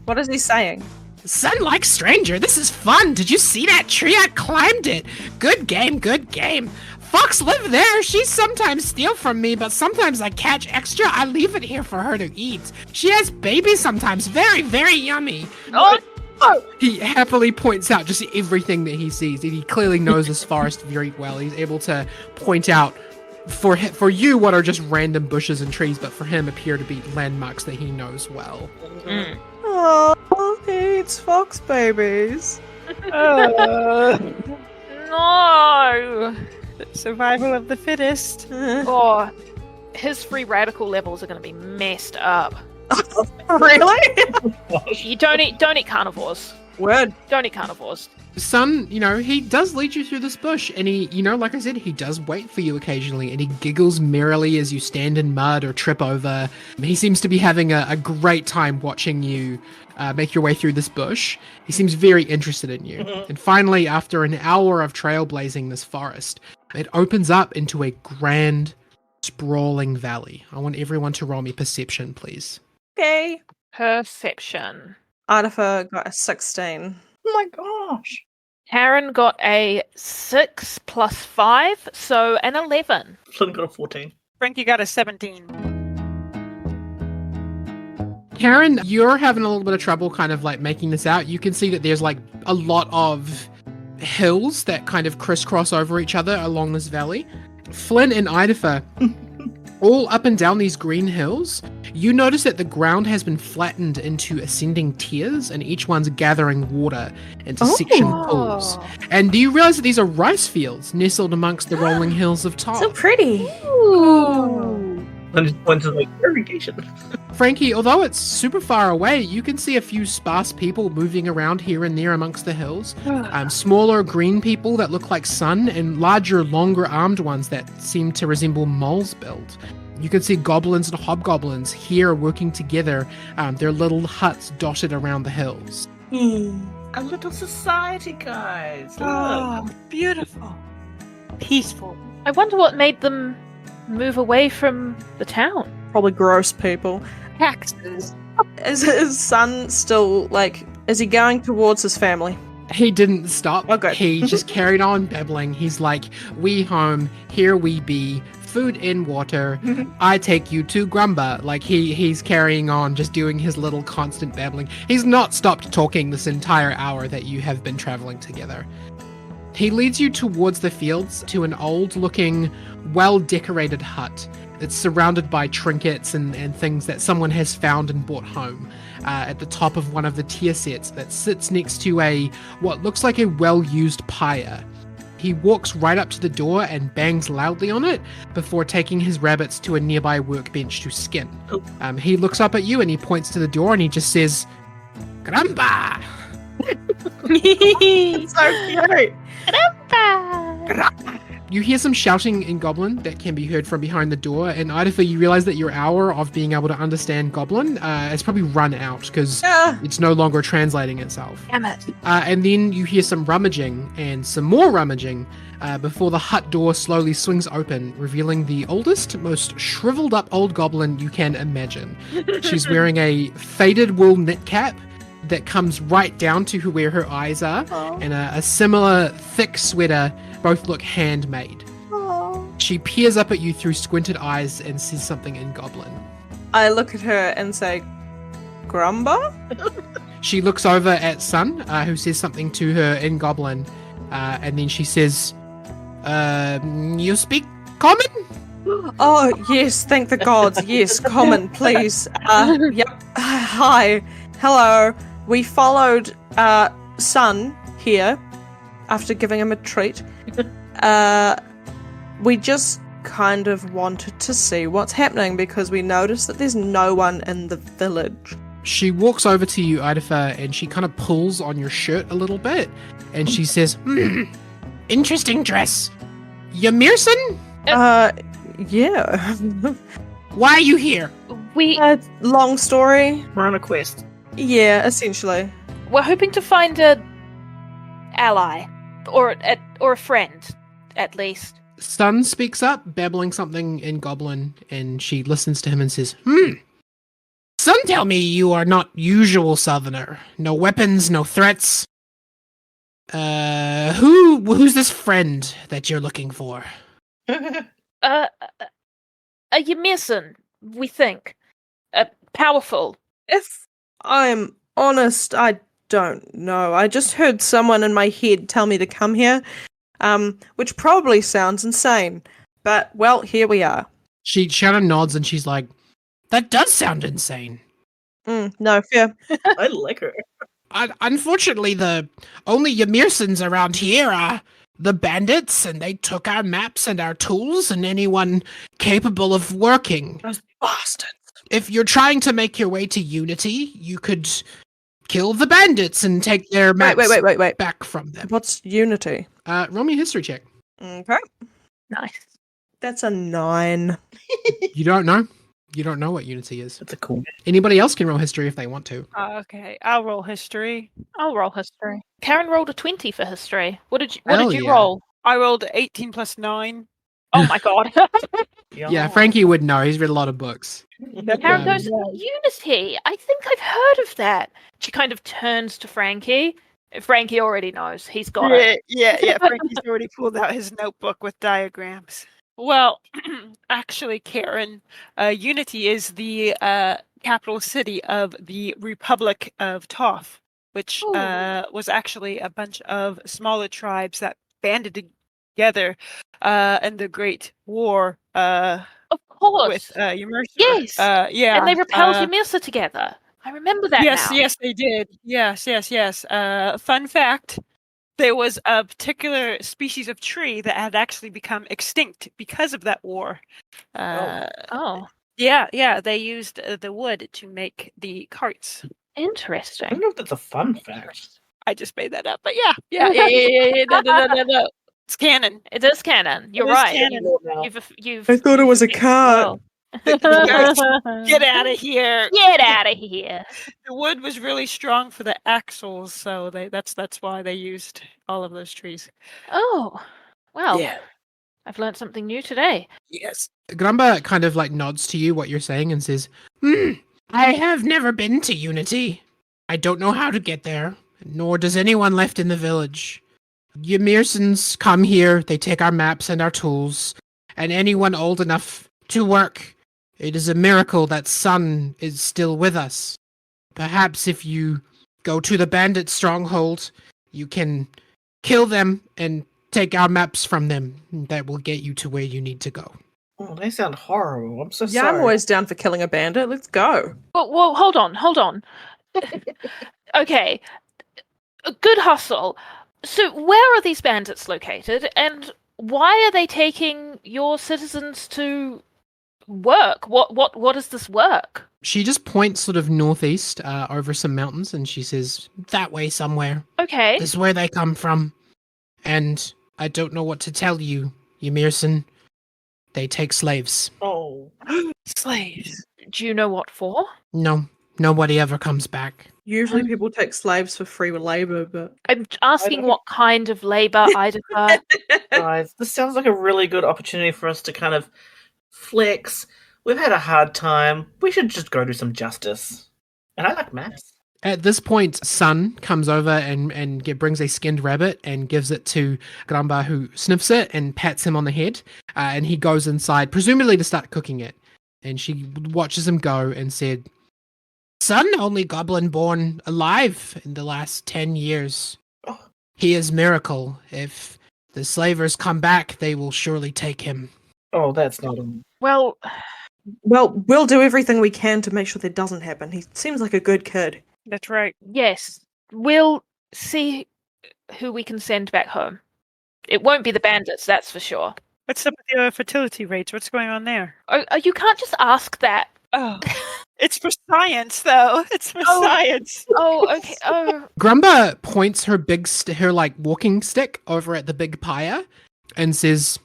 B: What is he saying?
C: Son like stranger, this is fun. Did you see that tree? I climbed it. Good game, good game. Fox live there. She sometimes steal from me, but sometimes I catch extra. I leave it here for her to eat. She has babies sometimes. Very, very yummy.
A: Oh!
C: He happily points out just everything that he sees. He clearly knows this forest very well. He's able to point out for you what are just random bushes and trees, but for him appear to be landmarks that he knows well.
B: Oh, he eats fox babies.
A: No!
E: Survival of the fittest.
A: Oh, his free radical levels are going to be messed up.
B: Really?
A: You don't eat carnivores.
B: Word.
A: Don't eat carnivores.
C: Son, he does lead you through this bush, and he, like I said, he does wait for you occasionally, and he giggles merrily as you stand in mud or trip over. He seems to be having a great time watching you make your way through this bush. He seems very interested in you. And finally, after an hour of trailblazing this forest, it opens up into a grand, sprawling valley. I want everyone to roll me perception, please.
B: Okay.
A: Perception.
B: Idafer got a 16.
D: Oh my gosh.
A: Karen got a 6 plus 5, so an 11.
D: Flynn got a 14.
E: Frankie got a 17.
C: Karen, you're having a little bit of trouble kind of like making this out. You can see that there's like a lot of hills that kind of crisscross over each other along this valley. Flynn and Idafer, all up and down these green hills, you notice that the ground has been flattened into ascending tiers, and each one's gathering water into section pools. And do you realize that these are rice fields nestled amongst the rolling hills of Toth?
B: So pretty.
A: Ooh.
D: And just points to irrigation.
C: Frankie, although it's super far away, you can see a few sparse people moving around here and there amongst the hills. Smaller green people that look like sun, and larger, longer-armed ones that seem to resemble moles' build. You can see goblins and hobgoblins here working together, their little huts dotted around the hills.
D: A little society, guys.
E: Oh, beautiful. Peaceful.
A: I wonder what made them move away from the town.
B: Probably gross people.
E: Taxes.
B: Is his son still, like, is he going towards his family?
C: He didn't stop.
B: Oh, good.
C: He just carried on babbling. He's like, we home, here we be, food and water, I take you to Grumba. Like, he's carrying on, just doing his little constant babbling. He's not stopped talking this entire hour that you have been traveling together. He leads you towards the fields to an old-looking, well-decorated hut. It's surrounded by trinkets and things that someone has found and brought home. At the top of one of the tier sets that sits next to what looks like a well-used pyre. He walks right up to the door and bangs loudly on it before taking his rabbits to a nearby workbench to skin. He looks up at you and he points to the door and he just says, Grumba!
B: It's so cute.
C: You hear some shouting in Goblin that can be heard from behind the door, and Idafer, you realize that your hour of being able to understand Goblin has probably run out because it's no longer translating itself.
A: Damn it.
C: And then you hear some rummaging and some more rummaging before the hut door slowly swings open, revealing the oldest, most shriveled up old Goblin you can imagine. She's wearing a faded wool knit cap that comes right down to where her eyes are, and a similar thick sweater. Both look handmade. She peers up at you through squinted eyes and says something in Goblin.
B: I look at her and say, Grumba?
C: She looks over at Sun, who says something to her in Goblin, and then she says, you speak common?
B: Oh, yes, thank the gods. Yes, common, please. Yep. Hi. Hello. We followed Sun here after giving him a treat. We just kind of wanted to see what's happening because we noticed that there's no one in the village.
C: She walks over to you, Idafer, and she kind of pulls on your shirt a little bit, and she says, interesting dress. Ymirson?
B: Yeah.
C: Why are you here?
B: Long story.
D: We're on a quest.
B: Yeah, essentially.
A: We're hoping to find a ally, or a friend, at least.
C: Sun speaks up, babbling something in Goblin, and she listens to him and says, Sun, tell me you are not usual Southerner. No weapons, no threats. Who's this friend that you're looking for?
A: A Ymirson, we think. Powerful.
B: If I'm honest, I don't know. I just heard someone in my head tell me to come here, which probably sounds insane. But, well, here we are.
C: She kind of nods and she's like, that does sound insane.
B: No, fair.
D: I like her.
C: Unfortunately, the only Ymirsons around here are the bandits, and they took our maps and our tools and anyone capable of working.
B: Those bastards.
C: If you're trying to make your way to Unity, you could kill the bandits and take their maps
B: Wait.
C: back from them.
B: What's Unity?
C: Roll me a history check.
B: Okay.
A: Nice.
B: That's a 9.
C: You don't know? You don't know what Unity is.
D: That's a cool.
C: Anybody else can roll history if they want to.
E: Okay, I'll roll history.
A: I'll roll history. Karen rolled a 20 for history. What did you
C: Yeah.
A: roll?
E: I rolled 18 plus 9.
A: Oh my god.
C: Yeah, Frankie would know. He's read a lot of books.
A: Karen goes, Unity, I think I've heard of that. She kind of turns to Frankie. Frankie already knows. He's got it.
E: Yeah. Frankie's already pulled out his notebook with diagrams. Well, actually, Karen, Unity is the capital city of the Republic of Toth, which was actually a bunch of smaller tribes that banded together in the Great War.
A: Of course.
E: with Ymir.
A: Yes.
E: Yeah.
A: And they repelled Ymir together. I remember that
E: Yes,
A: now.
E: yes, they did. Yes. Fun fact. There was a particular species of tree that had actually become extinct because of that war.
A: Oh,
E: Yeah, they used the wood to make the carts.
D: I
A: interesting.
D: don't know if that's a fun fact.
E: I just made that up, but yeah.
A: No.
E: It's canon.
A: It is canon. You're
E: It is
A: right.
E: canon.
A: You've
B: I thought it was a
A: fixed
B: cart.
E: Get out of here.
A: Get out of here.
E: The wood was really strong for the axles, so that's why they used all of those trees.
A: Oh, well,
E: Yeah.
A: I've learned something new today.
E: Yes.
C: Grumba kind of like nods to you what you're saying and says, I have never been to Unity. I don't know how to get there, nor does anyone left in the village. Ymirsons come here, they take our maps and our tools, and anyone old enough to work. It is a miracle that Sun is still with us. Perhaps if you go to the bandit stronghold, you can kill them and take our maps from them. That will get you to where you need to go.
D: Oh, they sound horrible. I'm so
B: Yeah,
D: sorry.
B: I'm always down for killing a bandit. Let's go.
A: Well, hold on. Okay, good hustle. So, where are these bandits located, and why are they taking your citizens to work? What is this work?
C: She just points sort of northeast over some mountains and she says, that way somewhere.
A: Okay.
C: This is where they come from. And I don't know what to tell you, Ymirson. They take slaves.
D: Oh.
E: Slaves.
A: Do you know what for?
C: No, nobody ever comes back.
B: Usually people take slaves for free labor, but
A: I'm asking what kind of labor, Idaho.
D: Guys, this sounds like a really good opportunity for us to kind of flex. We've had a hard time. We should just go do some justice. And I like maps.
C: At this point, Sun comes over and brings a skinned rabbit and gives it to Gramba, who sniffs it and pats him on the head. And he goes inside, presumably to start cooking it. And she watches him go and said, Sun, only goblin born alive in the last 10 years.
D: Oh.
C: He is miracle. If the slavers come back, they will surely take him.
D: Oh, that's not him.
A: Well,
B: we'll do everything we can to make sure that doesn't happen. He seems like a good kid.
E: That's right.
A: yes, we'll see who we can send back home. It won't be the bandits, that's for sure.
E: What's up with your fertility rates? What's going on there?
A: Oh, you can't just ask that.
E: Oh, it's for science, though. It's for science.
A: Oh, okay. Oh,
C: Grumba points her her like walking stick over at the big pyre and says,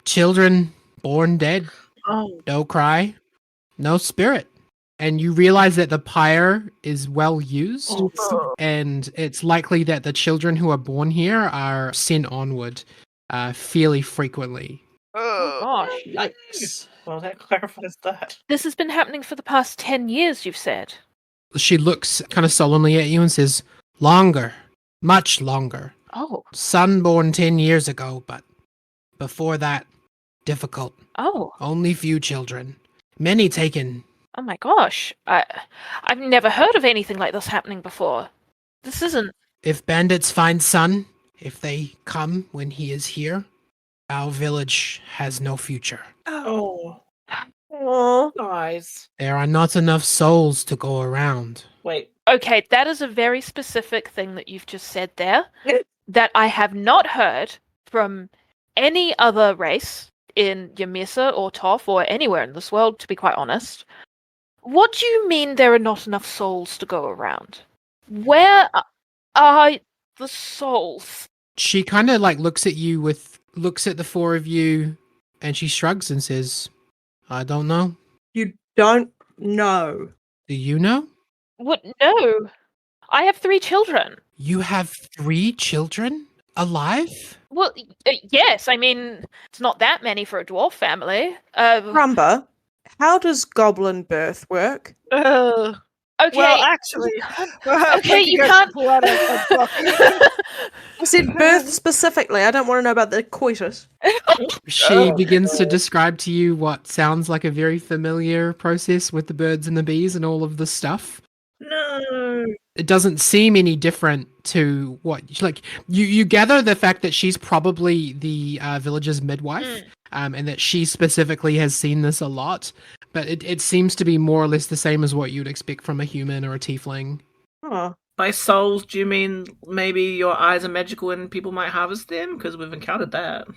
C: children born dead,
D: Oh.
C: no cry, no spirit. And you realize that the pyre is well used, and it's likely that the children who are born here are sent onward fairly frequently.
A: oh gosh.
B: Yikes.
D: Well, that clarifies that.
A: This has been happening for the past 10 years, you've said.
C: She looks kind of solemnly at you and says, longer, much longer.
A: Oh.
C: Son born 10 years ago, but before that, difficult.
A: Oh.
C: Only few children. Many taken.
A: Oh my gosh. I've never heard of anything like this happening before. This isn't...
C: If bandits find Son, if they come when he is here, our village has no future.
D: Oh.
B: Aww.
D: Guys.
C: There are not enough souls to go around.
D: Wait.
A: Okay, that is a very specific thing that you've just said there that I have not heard from any other race in Ymir or Toth or anywhere in this world, to be quite honest. What do you mean there are not enough souls to go around? Where are the souls?
C: She kind of like looks at the four of you, and she shrugs and says, I don't know.
B: You don't know.
C: Do you know?
A: What? No. I have 3 children.
C: You have 3 children alive?
A: Well, yes. I mean, it's not that many for a dwarf family.
B: Rumba, how does goblin birth work?
A: Okay.
E: Well, actually,
A: Okay, you can't.
E: pull out a book.
B: I said birth specifically. I don't want to know about the coitus.
C: She begins to describe to you what sounds like a very familiar process with the birds and the bees and all of the stuff.
D: No.
C: It doesn't seem any different to what, like, you gather the fact that she's probably the village's midwife, and that she specifically has seen this a lot. But it seems to be more or less the same as what you'd expect from a human or a tiefling.
B: Oh.
D: By souls, do you mean maybe your eyes are magical and people might harvest them? Because we've encountered that.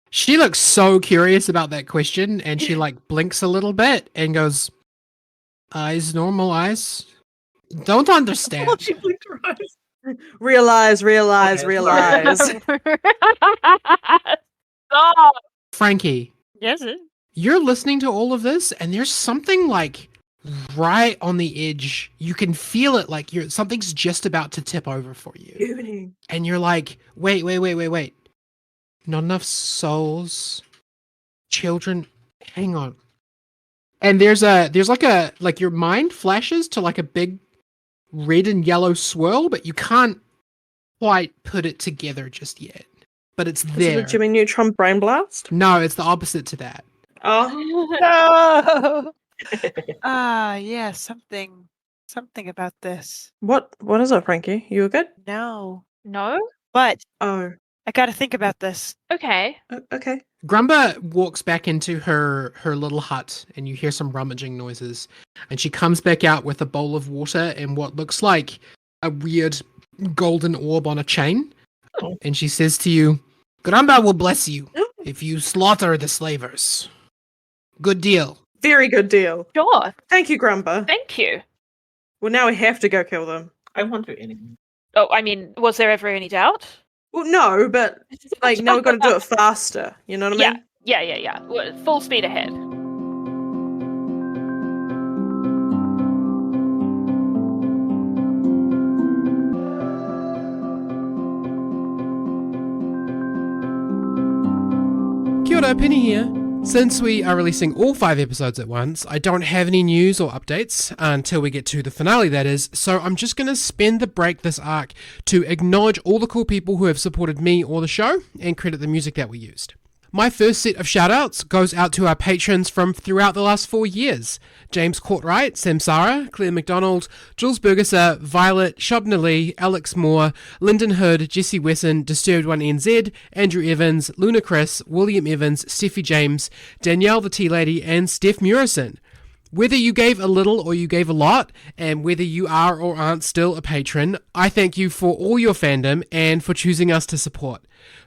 C: She looks so curious about that question, and she like blinks a little bit and goes, "Eyes, normal eyes. Don't understand."
D: She blinked her eyes.
B: Realize.
A: Stop.
C: Frankie,
E: Yes.
C: you're listening to all of this, and there's something like right on the edge. You can feel it, like something's just about to tip over for you, and you're like, wait. Not enough souls, children. Hang on. And there's like your mind flashes to like a big red and yellow swirl, but you can't quite put it together just yet. But it's there.
B: Is it a Jimmy Neutron brain blast?
C: No, it's the opposite to that.
B: Oh.
E: No. Yeah, something about this.
B: What is it, Frankie? You good?
E: No,
A: But
B: Oh.
E: I got to think about this.
A: okay.
B: Okay.
C: Grumba walks back into her little hut, and you hear some rummaging noises. And she comes back out with a bowl of water and what looks like a weird golden orb on a chain.
D: Oh.
C: And she says to you, "Grumba will bless you if you slaughter the slavers. Good deal."
B: Very good deal.
A: Sure.
B: Thank you, Grumba.
A: Thank you.
B: Well, now we have to go kill them.
D: I won't do anything.
A: Oh, I mean, was there ever any doubt?
B: Well, no, but like now we've got to do it faster. You know what I mean?
A: Yeah. Well, full speed ahead.
C: Kia ora, Penny here. Since we are releasing all 5 episodes at once, I don't have any news or updates until we get to the finale, that is, so I'm just going to spend the break this arc to acknowledge all the cool people who have supported me or the show and credit the music that we used. My first set of shoutouts goes out to our patrons from throughout the last 4 years. James Courtwright, Samsara, Claire McDonald, Jules Bergesser, Violet, Shobna Lee, Alex Moore, Lyndon Hood, Jesse Wesson, Disturbed 1NZ, Andrew Evans, Luna Chris, William Evans, Steffi James, Danielle the Tea Lady, and Steph Murison. Whether you gave a little or you gave a lot, and whether you are or aren't still a patron, I thank you for all your fandom and for choosing us to support.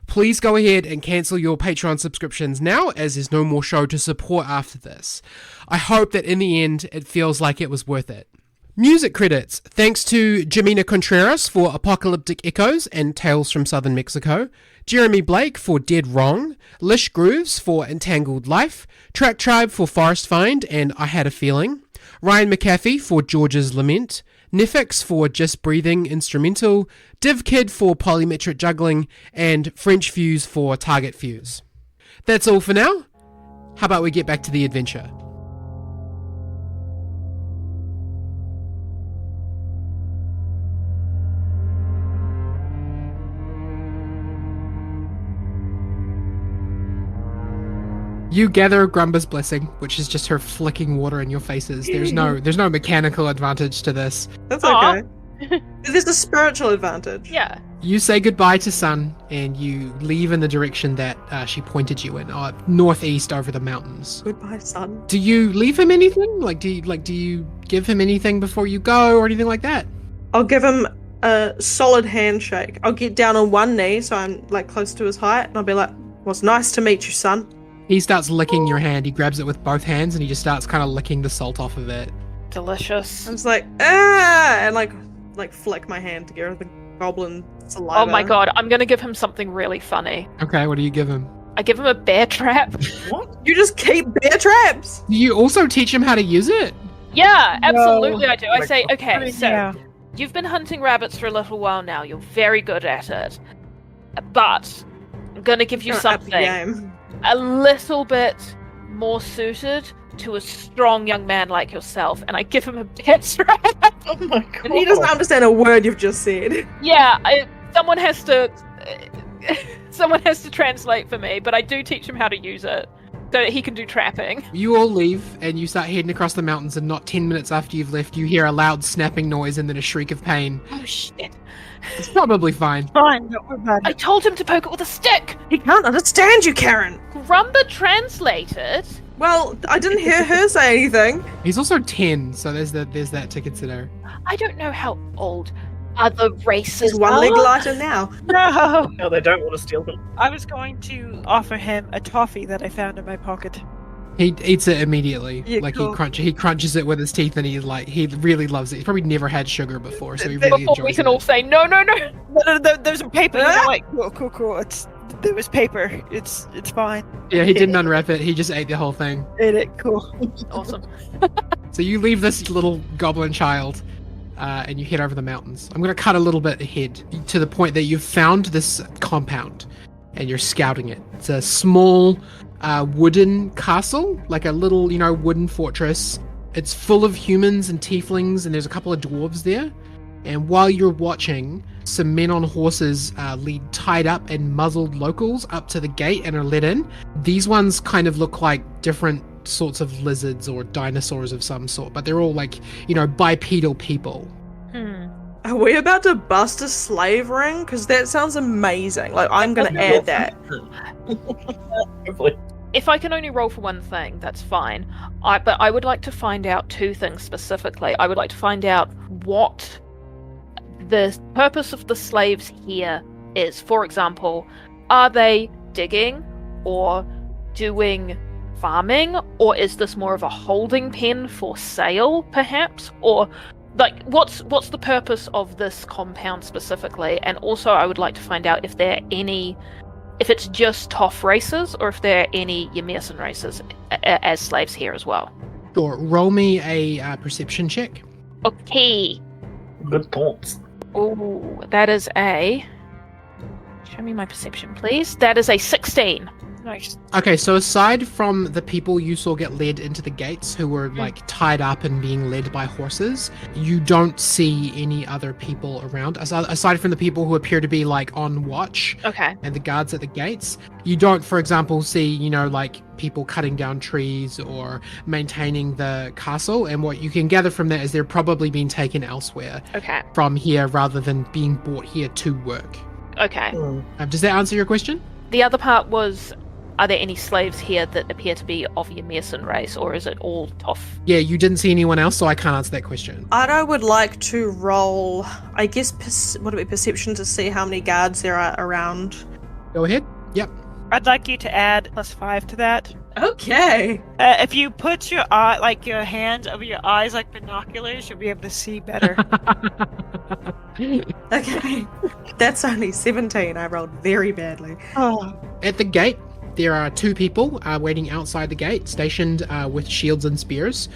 C: Please go ahead and cancel your Patreon subscriptions now, as there's no more show to support after this. I hope that in the end it feels like it was worth it. Music credits. Thanks to Jimena Contreras for Apocalyptic Echoes and Tales from Southern Mexico, Jeremy Blake for Dead Wrong, Lish Grooves for Entangled Life, Track Tribe for Forest Find and I Had a Feeling, Ryan McAfee for George's Lament, Nefix for Just Breathing Instrumental, Div Kid for Polymetric Juggling, and French Fuse for Target Fuse. That's all for now. How about we get back to the adventure? You gather Grumba's blessing, which is just her flicking water in your faces. There's no mechanical advantage to this.
B: That's okay. There's a spiritual advantage.
A: Yeah.
C: You say goodbye to Sun, and you leave in the direction that she pointed you in, northeast over the mountains.
B: Goodbye, son.
C: Do you leave him anything? Do you give him anything before you go, or anything like that?
B: I'll give him a solid handshake. I'll get down on one knee so I'm like close to his height, and I'll be like, "Well, it's nice to meet you, son."
C: He starts licking your hand. He grabs it with both hands, and he just starts kind of licking the salt off of it.
A: Delicious.
B: I'm just like, and like flick my hand to get rid of the goblin saliva.
A: Oh my god, I'm gonna give him something really funny.
C: Okay, what do you give him?
A: I give him a bear trap.
D: What?
B: You just keep bear traps.
C: Do you also teach him how to use it?
A: Yeah, absolutely I do. I say, okay,
E: I mean,
A: so
E: yeah.
A: you've been hunting rabbits for a little while now. You're very good at it. But I'm gonna give you
B: Gonna up the
A: something
B: game.
A: a little bit more suited to a strong young man like yourself, and I give him a bear trap.
D: Oh my god.
B: And he doesn't understand a word you've just said.
A: Yeah, someone has to translate for me, but I do teach him how to use it. so that he can do trapping.
C: You all leave and you start heading across the mountains, and not 10 minutes after you've left, you hear a loud snapping noise and then a shriek of pain.
A: Oh shit.
C: It's probably fine.
E: Fine, don't worry about
A: I
E: it.
A: told him to poke it with a stick!
B: He can't understand you, Karen.
A: Grumba translated.
B: Well, I didn't hear her say anything.
C: He's also 10, so there's that to consider.
A: I don't know how old other races
B: There's one
A: are.
B: leg lighter now.
E: No!
D: No, they don't want to steal them.
E: I was going to offer him a toffee that I found in my pocket.
C: He eats it immediately.
E: Yeah,
C: like
E: cool.
C: he crunches it with his teeth, and he really loves it. He's probably never had sugar before, so he really
A: Before
C: enjoys
A: we can
C: it.
A: all say no.
E: There's a paper. You know, like cool. There was paper. It's fine.
C: Yeah, he didn't unwrap it. He just ate the whole thing.
E: Ate it. Cool.
A: Awesome.
C: So you leave this little goblin child, and you head over the mountains. I'm going to cut a little bit ahead to the point that you've found this compound, and you're scouting it. It's a small wooden castle, like a little, wooden fortress. It's full of humans and tieflings, and there's a couple of dwarves there. And while you're watching, some men on horses lead tied up and muzzled locals up to the gate and are let in. These ones kind of look like different sorts of lizards or dinosaurs of some sort, but they're all like, bipedal people.
B: Are we about to bust a slave ring? Because that sounds amazing. Like, I'm going to add that.
A: If I can only roll for one thing, that's fine. But I would like to find out two things specifically. I would like to find out what the purpose of the slaves here is. For example, are they digging or doing farming, or is this more of a holding pen for sale, perhaps? Or like, what's the purpose of this compound specifically? And also, I would like to find out if it's just Toth races, or if there are any Ymir races as slaves here as well.
C: Sure, roll me a perception check.
A: Okay.
D: Good thoughts.
A: Oh, that is a... Show me my perception, please. That is a 16.
E: Nice.
C: Okay, so aside from the people you saw get led into the gates who were like tied up and being led by horses, you don't see any other people around. Aside from the people who appear to be like on watch
A: Okay.
C: and the guards at the gates, you don't, for example, see, like people cutting down trees or maintaining the castle. And what you can gather from that is they're probably being taken elsewhere
A: Okay.
C: from here rather than being brought here to work.
A: Okay.
C: Does that answer your question?
A: The other part was, are there any slaves here that appear to be of Ymir race, or is it all Toth?
C: Yeah, you didn't see anyone else, so I can't answer that question.
B: Ado would like to roll, I guess, would it be perception to see how many guards there are around?
C: Go ahead. Yep.
E: I'd like you to add +5 to that.
B: Okay.
E: If you put your your hands over your eyes like binoculars, you'll be able to see better.
B: Okay. That's only 17. I rolled very badly.
E: Oh.
C: At the gate, there are two people waiting outside the gate, stationed with shields and spears.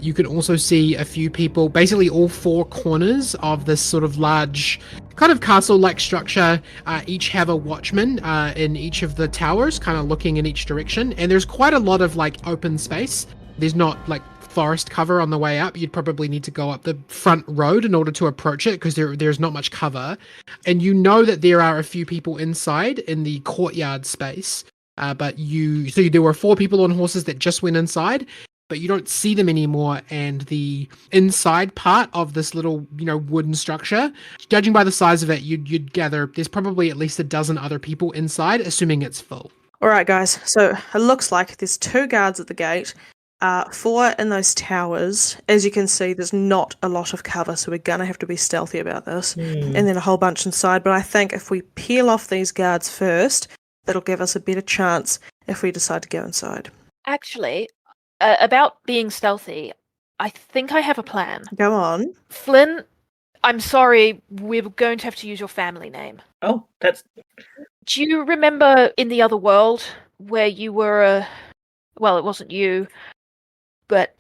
C: You can also see a few people, basically all four corners of this sort of large kind of castle-like structure. Each have a watchman in each of the towers, kind of looking in each direction. And there's quite a lot of like open space. There's not like forest cover on the way up. You'd probably need to go up the front road in order to approach it because there's not much cover. And you know that there are a few people inside in the courtyard space. But there were four people on horses that just went inside, but you don't see them anymore. And the inside part of this little, wooden structure, judging by the size of it, you'd gather there's probably at least a dozen other people inside, assuming it's full.
B: All right, guys. So it looks like there's 2 guards at the gate, 4 in those towers. As you can see, there's not a lot of cover, so we're going to have to be stealthy about this. And then a whole bunch inside. But I think if we peel off these guards first, that'll give us a better chance if we decide to go inside.
A: Actually, about being stealthy, I think I have a plan.
B: Go on.
A: Flynn, I'm sorry, we're going to have to use your family name.
D: Oh, that's...
A: Do you remember in the other world where you were well, it wasn't you, but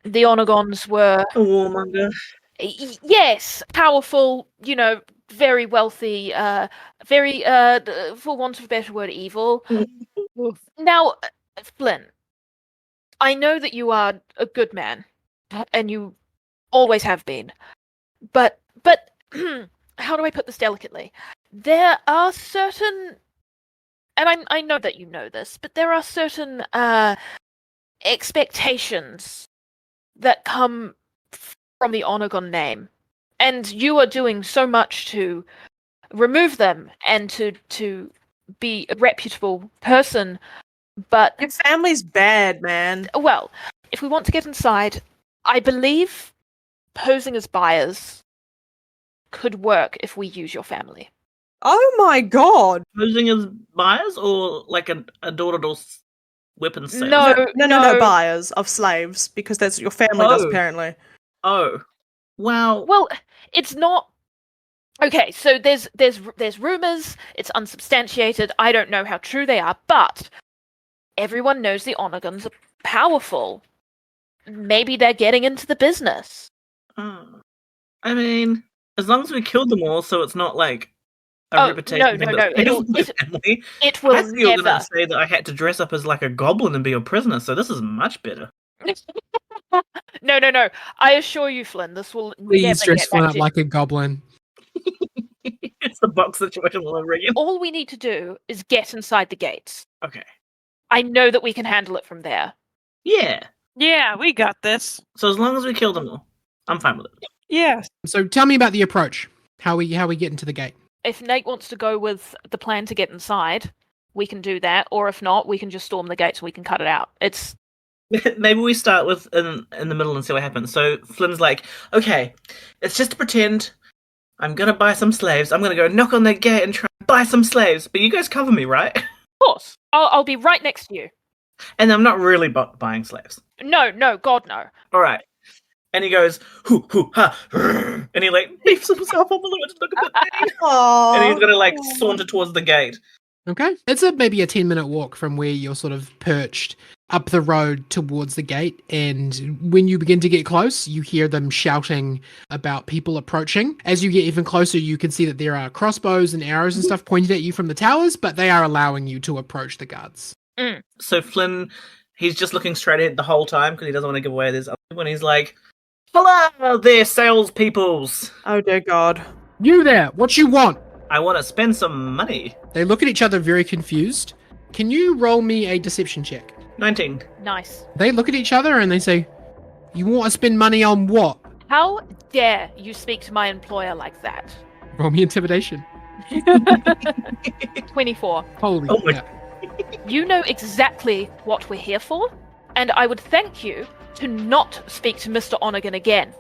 A: the Onagons were...
D: a warmonger.
A: Yes, powerful, very wealthy, very, for want of a better word, evil. Now, Flynn, I know that you are a good man, and you always have been, but how do I put this delicately? There are certain and I know that you know this, but there are certain expectations that come from the Onagon name, and you are doing so much to remove them and to be a reputable person, but
B: Your family's bad, man.
A: well, if we want to get inside, I believe posing as buyers could work if we use your family.
B: Oh my god.
D: Posing as buyers or like a door-to-door weapons sale?
B: No, buyers of slaves, because that's what your family does, apparently.
D: Oh. Wow.
A: Well, it's not. Okay, so there's rumors, it's unsubstantiated, I don't know how true they are, but everyone knows the Onagons are powerful. Maybe they're getting into the business.
D: I mean, as long as we killed them all, so it's not like a reputation thing.
A: No. It will
D: I thought you were going to say that I had to dress up as like a goblin and be a prisoner, so this is much better.
A: No. I assure you, Flynn, this will
C: Please
A: never
C: dress
A: get
C: Flynn
A: back
C: up
A: to
C: like a goblin.
D: It's the box situation all over again.
A: All we need to do is get inside the gates.
D: Okay.
A: I know that we can handle it from there.
D: Yeah.
E: Yeah, we got this.
D: So as long as we kill them all, I'm fine with it.
E: Yes.
C: So tell me about the approach. How we get into the gate.
A: If Nate wants to go with the plan to get inside, we can do that. Or if not, we can just storm the gates and we can cut it out. It's
D: Maybe we start with in the middle and see what happens. So Flynn's like, okay, it's just to pretend I'm going to buy some slaves. I'm going to go knock on their gate and try and buy some slaves. But you guys cover me, right?
A: Of course. I'll be right next to you.
D: And I'm not really buying slaves.
A: No, God, no.
D: All right. And he goes, hoo, hoo, ha, rrr, and he like beefs himself up a little bit to look at the thing. And he's going to like saunter towards the gate.
C: Okay. It's maybe a 10-minute walk from where you're sort of perched up the road towards the gate. And when you begin to get close, you hear them shouting about people approaching. As you get even closer, you can see that there are crossbows and arrows and stuff pointed at you from the towers, but they are allowing you to approach the guards.
D: So Flynn, he's just looking straight ahead the whole time because he doesn't want to give away this. When he's like, hello there, salespeoples.
B: Oh dear God.
C: You there, what you want?
D: I want to spend some money.
C: They look at each other very confused. Can you roll me a deception check?
D: 19.
A: Nice.
C: They look at each other and they say, you want to spend money on what?
A: How dare you speak to my employer like that?
C: Roll me intimidation.
A: 24.
C: Holy
D: Oh my-
C: crap.
A: You know exactly what we're here for, and I would thank you to not speak to Mr. Onagon again.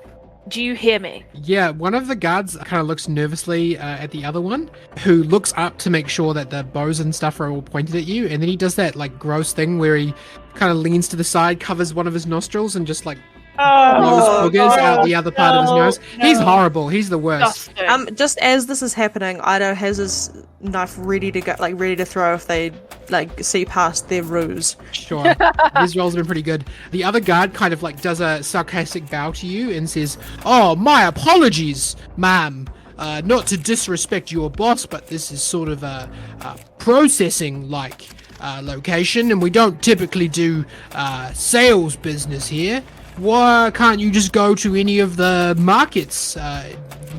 A: Do you hear me?
C: Yeah, one of the guards kind of looks nervously at the other one, who looks up to make sure that the bows and stuff are all pointed at you, and then he does that like gross thing where he kind of leans to the side, covers one of his nostrils, and just like blows boogers out the other part of his nose.
E: No.
C: He's horrible. He's the worst.
B: Just as this is happening, Ido has his knife ready to go, like ready to throw if they like see past their ruse.
C: Sure. His rolls have been pretty good. The other guard kind of like does a sarcastic bow to you and says, "Oh, my apologies, ma'am. Not to disrespect your boss, but this is sort of a processing like location, and we don't typically do sales business here. Why can't you just go to any of the markets,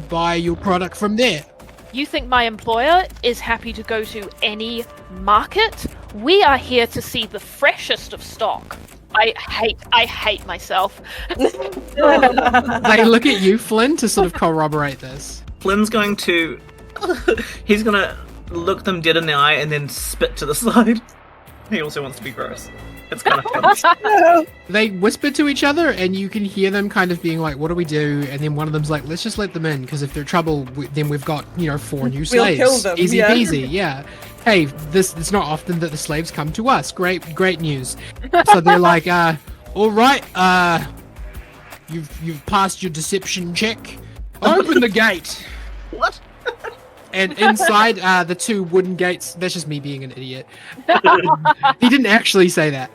C: buy your product from there?"
A: You think my employer is happy to go to any market? We are here to see the freshest of stock. I hate myself.
C: They look at you, Flynn, to sort of corroborate this.
D: Flynn's going to... he's going to look them dead in the eye and then spit to the side. He also wants to be gross. It's kind of fun.
C: They whisper to each other, and you can hear them kind of being like, "What do we do?" And then one of them's like, "Let's just let them in, because if they're trouble, then we've got 4 new slaves.
B: kill them,
C: Easy
B: yeah."
C: peasy, yeah. Hey, it's not often that the slaves come to us. Great news." So they're like, "All right, you've passed your deception check. Open the gate."
D: What?
C: And inside the 2 wooden gates, that's just me being an idiot. He didn't actually say that.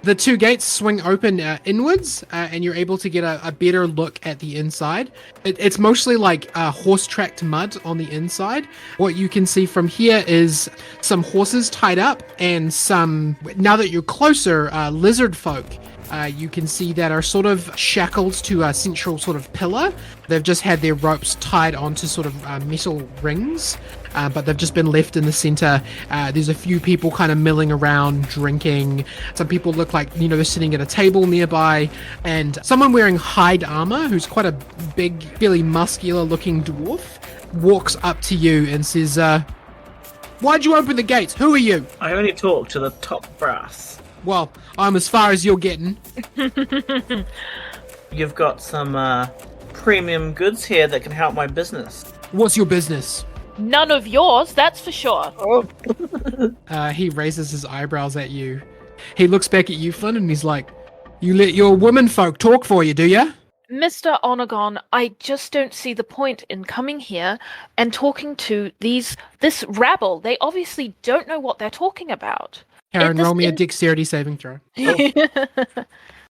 C: The 2 gates swing open inwards, and you're able to get a better look at the inside. It's mostly like horse-tracked mud on the inside. What you can see from here is some horses tied up, and some, now that you're closer, lizard folk you can see that are sort of shackled to a central sort of pillar. They've just had their ropes tied onto sort of metal rings, but they've just been left in the center. There's a few people kind of milling around, drinking. Some people look like, they're sitting at a table nearby, and someone wearing hide armor, who's quite a big, fairly muscular looking dwarf, walks up to you and says, why'd you open the gates? Who are you?
D: I only talk to the top brass.
C: Well, I'm as far as you're getting.
D: You've got some premium goods here that can help my business.
C: What's your business?
A: None of yours, that's for sure.
C: He raises his eyebrows at you. He looks back at you, Flynn, and he's like, you let your women folk talk for you, do ya?
A: Mr. Onagon, I just don't see the point in coming here and talking to this rabble. They obviously don't know what they're talking about.
C: Karen, roll me a dexterity saving throw.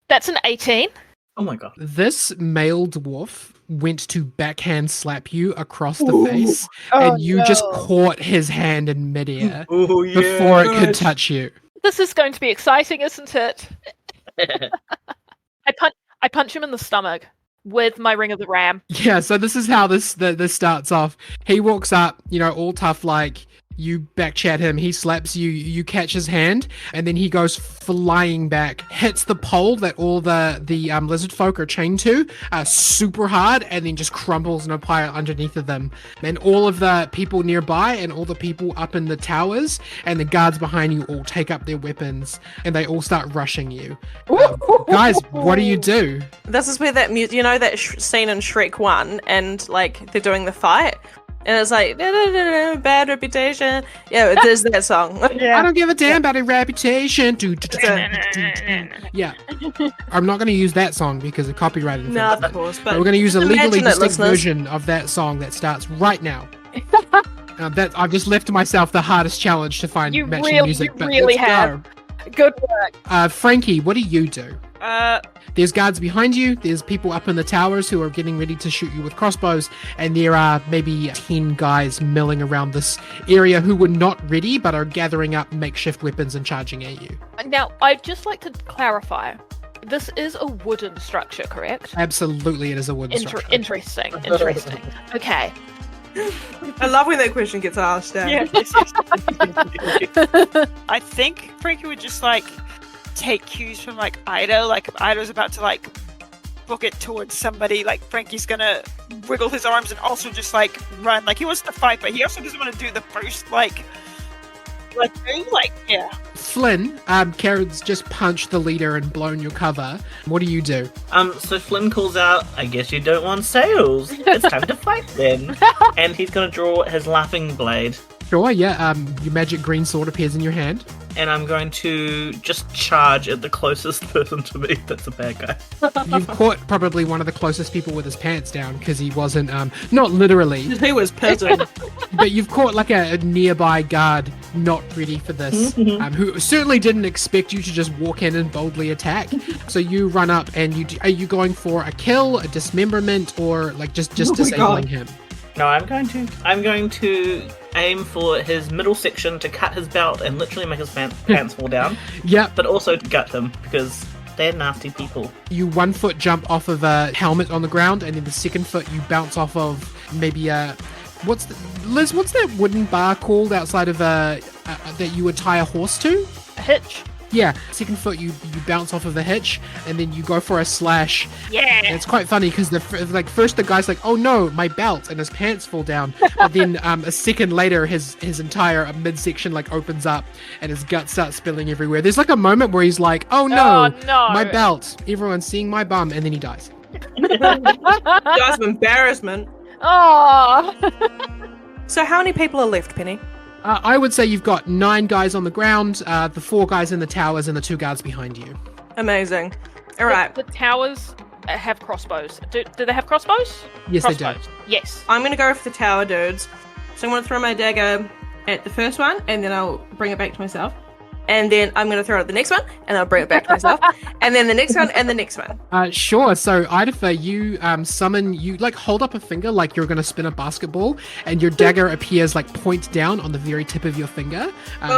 A: That's an 18.
D: Oh my god.
C: This male dwarf went to backhand slap you across the face, and you just caught his hand in midair before it could touch you.
A: This is going to be exciting, isn't it? I punch him in the stomach with my Ring of the Ram.
C: Yeah, so this is how this starts off. He walks up, all tough like. You backchat him, he slaps you, you catch his hand, and then he goes flying back, hits the pole that all the lizard folk are chained to super hard, and then just crumbles in a pile underneath of them. And all of the people nearby and all the people up in the towers and the guards behind you all take up their weapons, and they all start rushing you. Guys, what do you do?
B: This is where that that scene in Shrek 1, and like they're doing the fight. And it's like, bad reputation. Yeah, it is that song.
C: I don't give a damn about a reputation. Yeah. I'm not going to use that song because of copyright infringement.
B: No, of course. But
C: we're going to use a legally distinct
B: listeners.
C: version of that song that starts right now. I've just left myself the hardest challenge to find matching music.
A: You really have. Good work.
C: Frankie, what do you do? There's guards behind you, there's people up in the towers who are getting ready to shoot you with crossbows, and there are maybe 10 guys milling around this area who were not ready but are gathering up makeshift weapons and charging at you.
A: Now, I'd just like to clarify. This is a wooden structure, correct?
C: Absolutely, it is a wooden structure.
A: Interesting. Okay.
B: I love when that question gets asked.
E: Yeah. I think Frankie would just take cues from Ida. If Ida's about to book it towards somebody, Frankie's gonna wiggle his arms and also just run. He wants to fight, but he also doesn't want to do the first yeah.
C: Flynn, Karen's just punched the leader and blown your cover. What do you do?
D: So Flynn calls out, I guess you don't want sales. It's time to fight then. And he's gonna draw his laughing blade.
C: Sure, yeah, your magic green sword appears in your hand.
D: And I'm going to just charge at the closest person to me that's a bad guy.
C: You've caught probably one of the closest people with his pants down because he wasn't, not literally.
B: He was pissing.
C: But you've caught a nearby guard not ready for this, who certainly didn't expect you to just walk in and boldly attack. So you run up and are you going for a kill, a dismemberment, or just disabling him?
D: No, I'm going to aim for his middle section to cut his belt and literally make his pants fall down.
C: Yeah.
D: But also to gut him because they're nasty people.
C: You 1 foot jump off of a helmet on the ground, and then the second foot you bounce off of maybe what's that wooden bar called outside of that you would tie a horse to?
A: A hitch.
C: Yeah, second foot you bounce off of the hitch, and then you go for a slash.
A: Yeah.
C: And it's quite funny because first the guy's like, "Oh no, my belt," and his pants fall down. But then a second later, his entire midsection opens up, and his guts start spilling everywhere. There's a moment where he's like, "Oh no, my belt! Everyone's seeing my bum," and then he dies.
B: Dies of embarrassment.
A: Oh.
B: So how many people are left, Penny?
C: I would say you've got 9 guys on the ground, the 4 guys in the towers, and the 2 guards behind you.
B: Amazing. All right.
A: The towers have crossbows. Do they have crossbows?
C: Yes,
A: crossbows.
C: they do.
A: Yes.
B: I'm going to go for the tower dudes. So I'm going to throw my dagger at the first one, and then I'll bring it back to myself. and then I'm going to throw out the next one, and I'll bring it back to myself, and then the next one, and the next one.
C: Sure. So, Idafer, you summon, you like hold up a finger like you're going to spin a basketball, and your dagger appears like point down on the very tip of your finger.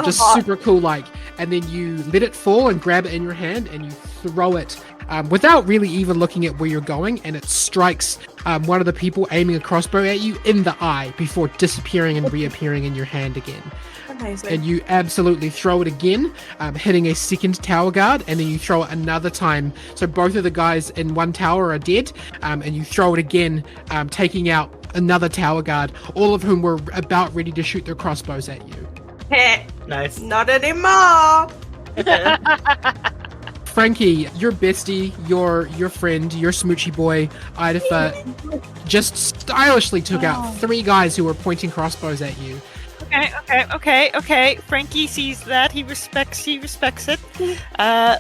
C: Just super cool, like, and then you let it fall and grab it in your hand, and you throw it without really even looking at where you're going, and it strikes one of the people aiming a crossbow at you in the eye before disappearing and reappearing in your hand again.
B: Amazing.
C: And you absolutely throw it again, hitting a second tower guard, and then you throw it another time. So both of the guys in one tower are dead, and you throw it again, taking out another tower guard, all of whom were about ready to shoot their crossbows at you.
D: Nice.
B: Not anymore.
C: Frankie, your bestie, your friend, your smoochy boy, Idafer, just stylishly took out 3 guys who were pointing crossbows at you.
E: Okay. Frankie sees that. He respects it.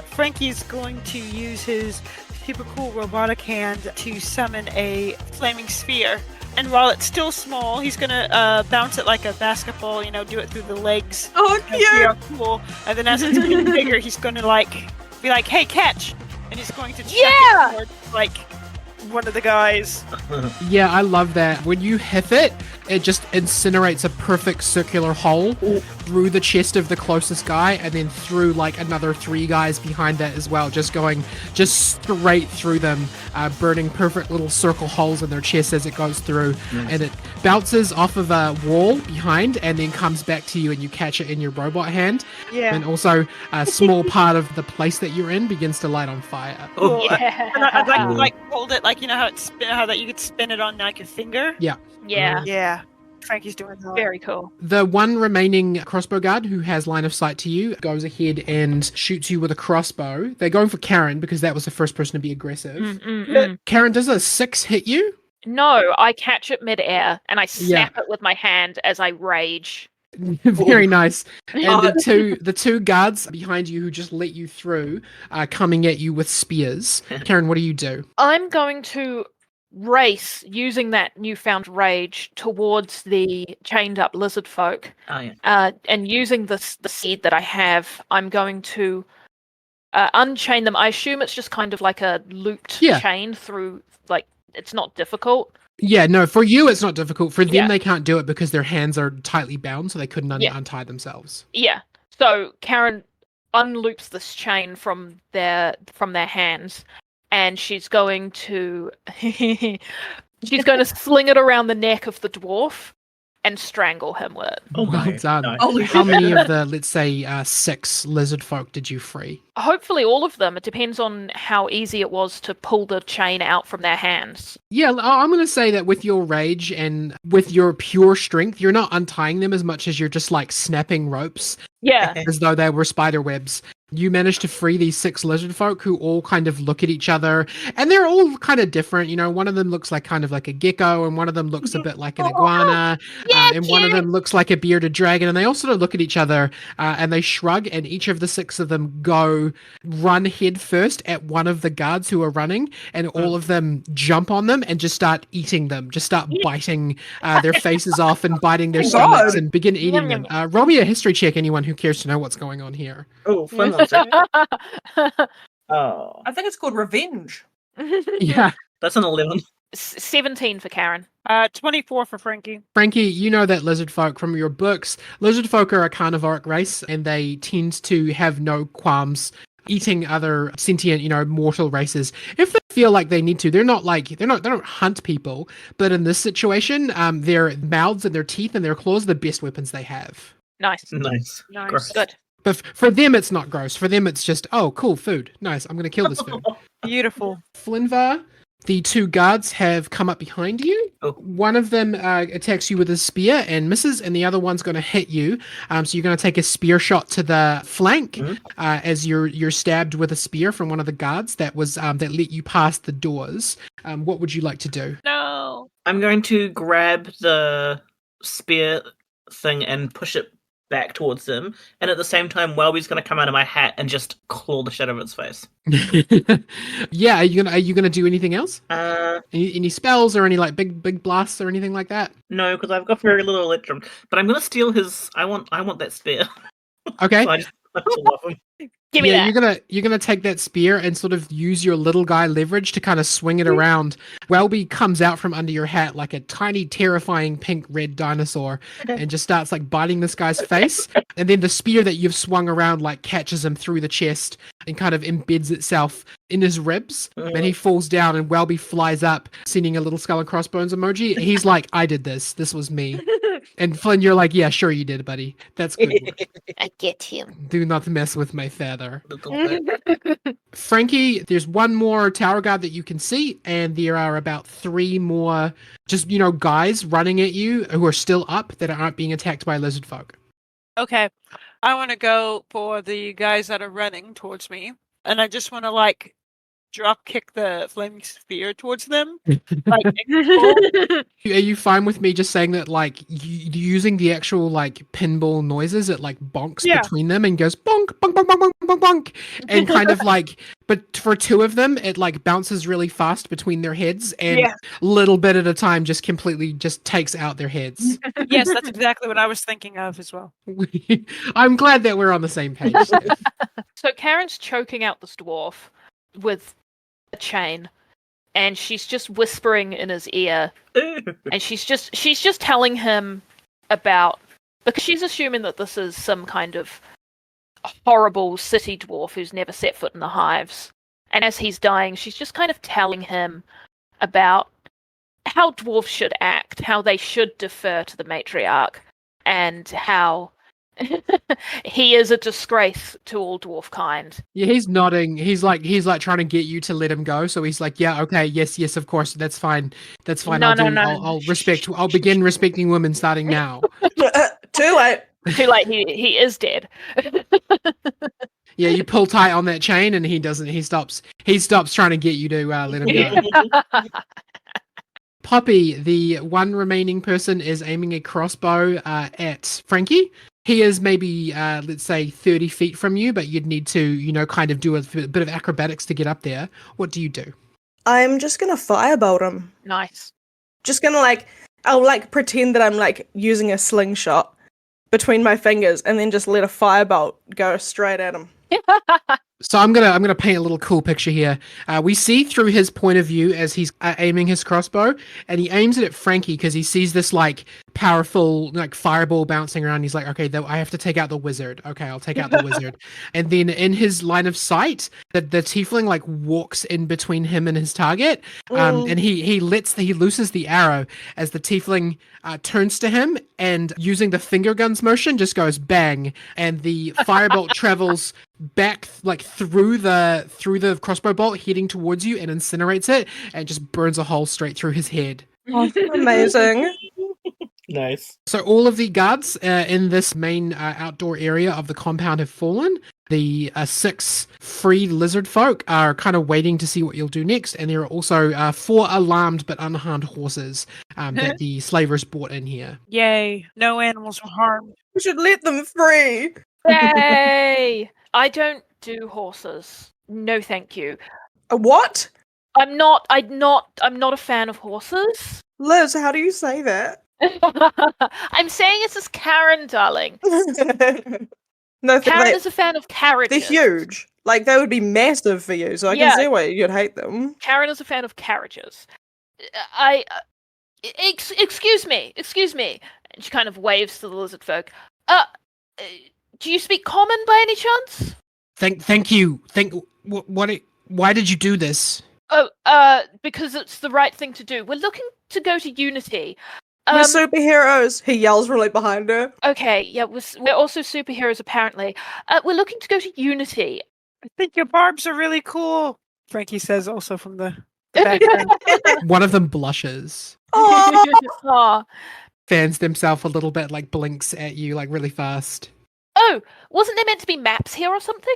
E: Frankie's going to use his super cool robotic hand to summon a flaming sphere. And while it's still small, he's gonna bounce it like a basketball, do it through the legs.
B: Oh, cute!
E: Yeah, cool. And then as it's getting bigger, he's gonna be like, hey, catch! And he's going to check it towards, like, one of the guys.
C: Yeah, I love that. When you hit it, it just incinerates a perfect circular hole through the chest of the closest guy, and then through like another 3 guys behind that as well, just straight through them, burning perfect little circle holes in their chest as it goes through. Nice. And it bounces off of a wall behind and then comes back to you, and you catch it in your robot hand.
E: Yeah.
C: And also a small part of the place that you're in begins to light on fire.
E: Cool. Yeah. And I'd like hold it, like, how that you could spin it on like a finger.
C: Yeah.
E: Yeah. Frankie's doing that.
A: Very cool.
C: The one remaining crossbow guard who has line of sight to you goes ahead and shoots you with a crossbow. They're going for Karen because that was the first person to be aggressive. Karen, does a 6 hit you?
F: No, I catch it midair and I snap it with my hand as I rage.
C: Very nice. And the two guards behind you who just let you through are coming at you with spears. Karen, what do you do?
F: I'm going to race using that newfound rage towards the chained up lizard folk. And using the seed that I have, I'm going to unchain them. I assume it's just kind of like a looped chain through, like, it's not difficult.
C: Yeah, no, for you it's not difficult. For them, they can't do it because their hands are tightly bound, so they couldn't untie themselves.
F: Yeah. So Karen unloops this chain from their hands, and she's going to sling it around the neck of the dwarf and strangle him with it.
C: Oh, well done.
D: Nice.
C: How many of the, let's say, 6 lizard folk did you free?
F: Hopefully all of them. It depends on how easy it was to pull the chain out from their hands.
C: Yeah, I'm going to say that with your rage and with your pure strength, you're not untying them as much as you're just like snapping ropes.
F: Yeah.
C: As though they were spider webs. You managed to free these 6 lizard folk who all kind of look at each other, and they're all kind of different. One of them looks like kind of like a gecko, and one of them looks a bit like an iguana, and one of them looks like a bearded dragon, and they all sort of look at each other, and they shrug, and each of the 6 of them run head first at one of the guards who are running, and all of them jump on them and just start eating them, just start biting their faces off and biting their stomachs and begin eating them. Roll me a history check, anyone who cares to know what's going on here.
D: Oh, fun. Oh.
B: I think it's called revenge.
C: Yeah.
D: That's an 11.
F: 17 for Karen.
E: 24 for Frankie.
C: Frankie, you know that lizard folk from your books. Lizard folk are a carnivoric race, and they tend to have no qualms eating other sentient, mortal races if they feel like they need to. They don't hunt people, but in this situation, their mouths and their teeth and their claws are the best weapons they have.
F: Nice.
D: Gross.
F: Good.
C: But for them, it's not gross. For them, it's just, oh, cool, food. Nice, I'm going to kill this food.
E: Beautiful.
C: Flinvar, the 2 guards have come up behind you.
D: Oh.
C: One of them attacks you with a spear and misses, and the other one's going to hit you. So you're going to take a spear shot to the flank as you're stabbed with a spear from one of the guards that let you past the doors. What would you like to do?
E: No.
D: I'm going to grab the spear thing and push it back towards him, and at the same time, Welby's going to come out of my hat and just claw the shit out of its face.
C: Yeah, are you gonna do anything else?
D: Any
C: spells or any like big blasts or anything like that?
D: No, because I've got very little electrum. But I'm going to steal his. I want that spear.
C: Okay.
D: So I love him.
F: Give me that.
C: You're gonna take that spear and sort of use your little guy leverage to kind of swing it around. Welby comes out from under your hat like a tiny, terrifying pink red dinosaur and just starts like biting this guy's face. And then the spear that you've swung around like catches him through the chest and kind of embeds itself in his ribs. And he falls down and Welby flies up, sending a little skull and crossbones emoji. He's like, I did this. This was me. And Flynn, you're like, yeah, sure you did, buddy. That's good work.
F: I get him.
C: Do not mess with my feather. Frankie, there's one more tower guard that you can see, and there are about 3 more just, guys running at you who are still up that aren't being attacked by lizard folk.
E: Okay. I want to go for the guys that are running towards me, and I just want to, drop kick the flaming spear towards them.
C: Are you fine with me just saying that using the actual pinball noises, it bonks between them and goes bonk bonk bonk bonk bonk bonk bonk, and kind of but for 2 of them it bounces really fast between their heads and little bit at a time just completely just takes out their heads.
E: Yes, that's exactly what I was thinking of as well.
C: I'm glad that we're on the same page.
F: So Karen's choking out this dwarf with a chain, and she's just whispering in his ear, and she's just telling him about, because she's assuming that this is some kind of horrible city dwarf who's never set foot in the hives, and as he's dying she's just kind of telling him about how dwarves should act, how they should defer to the matriarch, and how he is a disgrace to all dwarf kind.
C: Yeah, he's nodding. He's like trying to get you to let him go. So he's like, yeah, okay, yes, of course, that's fine. That's fine.
F: No.
C: I'll begin respecting women starting now.
B: Too late.
F: Too late. He is dead.
C: Yeah, you pull tight on that chain, and he doesn't. He stops trying to get you to let him go. Poppy, the one remaining person, is aiming a crossbow at Frankie. He is maybe, let's say, 30 feet from you, but you'd need to, kind of do a bit of acrobatics to get up there. What do you do?
B: I'm just gonna firebolt him.
F: Nice.
B: Just gonna I'll pretend that I'm using a slingshot between my fingers, and then just let a firebolt go straight at him.
C: So I'm gonna paint a little cool picture here. We see through his point of view as he's aiming his crossbow, and he aims it at Frankie because he sees this powerful fireball bouncing around. He's like, okay, I have to take out the wizard. Okay, I'll take out the wizard. And then in his line of sight, the tiefling walks in between him and his target, and he looses the arrow as the tiefling turns to him, and using the finger guns motion just goes bang, and the firebolt travels back through the crossbow bolt heading towards you and incinerates it and just burns a hole straight through his head.
B: Amazing.
D: Nice.
C: So all of the guards in this main outdoor area of the compound have fallen. The 6 freed lizard folk are kind of waiting to see what you'll do next, and there are also 4 alarmed but unharmed horses that the slavers brought in here.
E: Yay! No animals were harmed.
B: We should let them free.
F: Yay! I don't do horses. No, thank you.
B: What?
F: I'm not a fan of horses.
B: Liz, how do you say that?
F: I'm saying it's as Karen, darling.
B: No,
F: Karen is a fan of carriages.
B: They're huge. They would be massive for you, so I can see why you'd hate them.
F: Karen is a fan of carriages. Excuse me. And she kind of waves to the lizard folk. Do you speak common by any chance?
C: Thank you. Why did you do this?
F: Oh, because it's the right thing to do. We're looking to go to Unity.
B: We're superheroes, he yells really behind her.
F: Okay, yeah, we're also superheroes apparently. We're looking to go to Unity.
E: I think your barbs are really cool, Frankie says also from the background.
C: One of them blushes.
F: Aw.
C: Fans themselves a little bit, blinks at you really fast.
F: Oh, wasn't there meant to be maps here or something?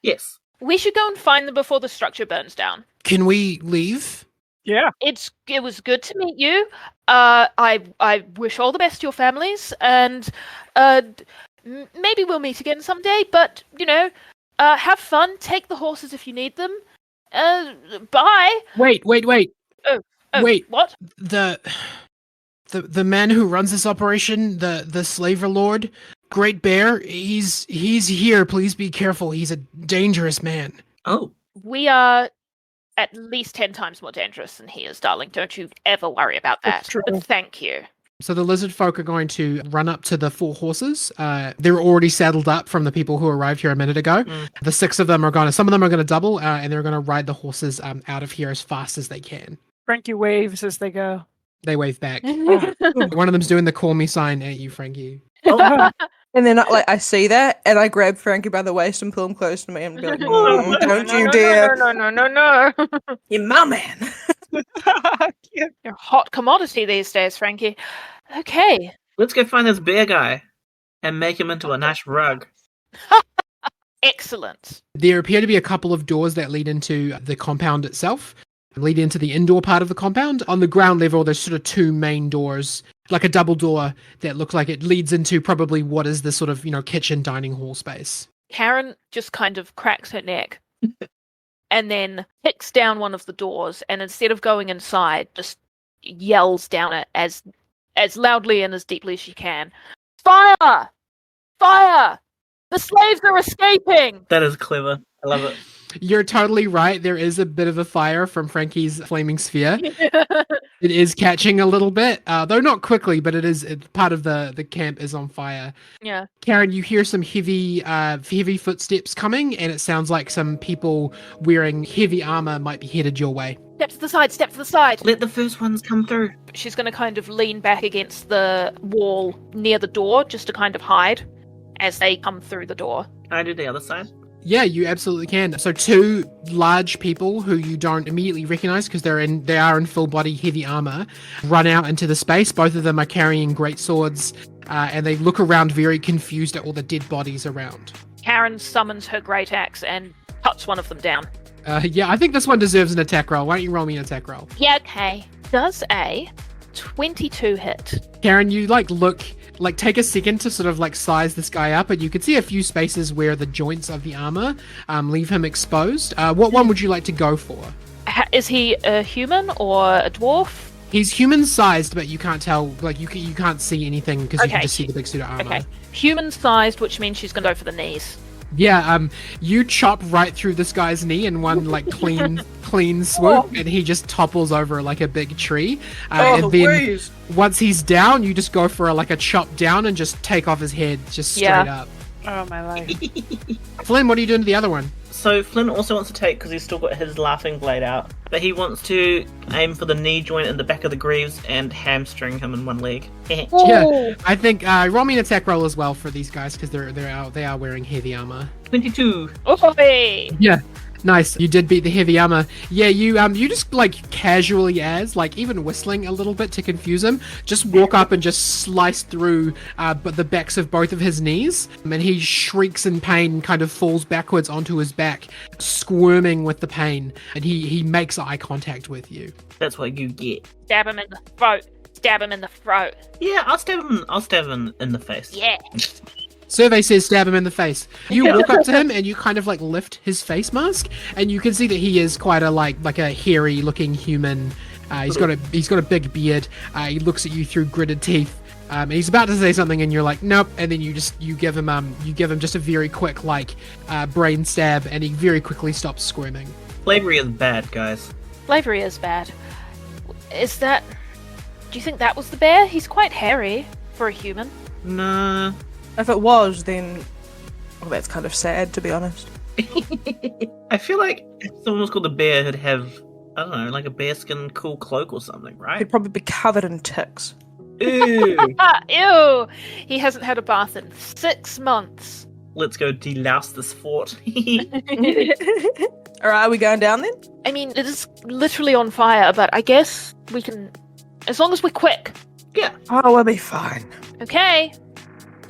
D: Yes.
F: We should go and find them before the structure burns down.
C: Can we leave?
E: Yeah.
F: It was good to meet you. I wish all the best to your families, and maybe we'll meet again someday. But have fun. Take the horses if you need them. Bye.
C: Wait.
F: Oh,
C: Wait.
F: What?
C: The man who runs this operation, the slaver lord, Great Bear, he's here. Please be careful. He's a dangerous man.
D: Oh.
F: We are at least 10 times more dangerous than he is, darling. Don't you ever worry about that. But thank you.
C: So the lizard folk are going to run up to the 4 horses. They're already saddled up from the people who arrived here a minute ago. The 6 of them are going to, some of them are going to double, and they're going to ride the horses out of here as fast as they can.
E: Frankie waves as they go.
C: They wave back. One of them's doing the call me sign at you, Frankie.
B: Oh. And then I see that, and I grab Frankie by the waist and pull him close to me and be like, don't you dare.
F: No.
B: You're my man.
F: You're a hot commodity these days, Frankie. Okay.
D: Let's go find this bear guy and make him into a nice rug.
F: Excellent.
C: There appear to be a couple of doors that lead into the compound itself, lead into the indoor part of the compound. On the ground level, there's sort of 2 main doors, like a double door that looks like it leads into probably what is the sort of, kitchen dining hall space.
F: Karen just kind of cracks her neck and then kicks down one of the doors, and instead of going inside, just yells down it as loudly and as deeply as she can. Fire! Fire! The slaves are escaping!
D: That is clever. I love it.
C: You're totally right. There is a bit of a fire from Frankie's flaming sphere. It is catching a little bit, though not quickly, but part of the camp is on fire.
F: Yeah.
C: Karen, you hear some heavy footsteps coming, and it sounds like some people wearing heavy armor might be headed your way.
F: Step to the side, step to the side.
D: Let the first ones come through.
F: She's going to kind of lean back against the wall near the door just to kind of hide as they come through the door.
D: Can I do the other side?
C: Yeah, you absolutely can. So 2 large people who you don't immediately recognize because they are in full body heavy armor run out into the space. Both of them are carrying great swords, and they look around very confused at all the dead bodies around.
F: Karen summons her great axe and cuts one of them down.
C: Yeah, I think this one deserves an attack roll. Why don't you roll me an attack roll?
F: Yeah, okay. Does a 22 hit?
C: Karen, you take a second to sort of size this guy up, and you can see a few spaces where the joints of the armor leave him exposed. What one would you like to go for?
F: Is he a human or a dwarf?
C: He's human-sized, but you can't tell, you can't see anything because you can just see the big suit of armor.
F: Okay, human-sized, which means she's going to go for the knees.
C: Yeah, you chop right through this guy's knee in one clean swoop, and he just topples over like a big tree. And then once he's down, you just go for a chop down and just take off his head just straight up.
E: Oh my life.
C: Flynn, what are you doing to the other one?
D: So Flynn also wants to take, because he's still got his laughing blade out, but he wants to aim for the knee joint in the back of the greaves and hamstring him in one leg.
C: Yeah, I think roll me an attack roll as well for these guys because they are wearing heavy armor.
D: 22.
F: Oh,
C: yeah. Nice. You did beat the heavy armor. Yeah, you just casually even whistling a little bit to confuse him, just walk up and just slice through but the backs of both of his knees, and he shrieks in pain, kind of falls backwards onto his back, squirming with the pain, and he makes eye contact with you.
D: That's what you get.
F: Stab him in the throat. Stab him in the throat.
D: Yeah, I'll stab him in the face.
F: Yeah.
C: Survey says stab him in the face. You walk up to him and you kind of lift his face mask, and you can see that he is quite a hairy looking human. He's got a big beard. He looks at you through gritted teeth. And he's about to say something, and you're like, nope. And then you give him just a very quick brain stab, and he very quickly stops squirming.
D: Slavery is bad, guys.
F: Slavery is bad. Do you think that was the bear? He's quite hairy for a human.
D: Nah.
B: If it was, then that's kind of sad, to be honest.
D: I feel like if someone was called a bear, he'd have, I don't know, a bearskin cool cloak or something, right?
B: He'd probably be covered in ticks.
D: Ew.
F: Ew. He hasn't had a bath in 6 months.
D: Let's go delouse this fort.
B: Alright, are we going down then?
F: I mean, it is literally on fire, but I guess we can, as long as we're quick.
D: Yeah.
B: Oh, we'll be fine.
F: Okay.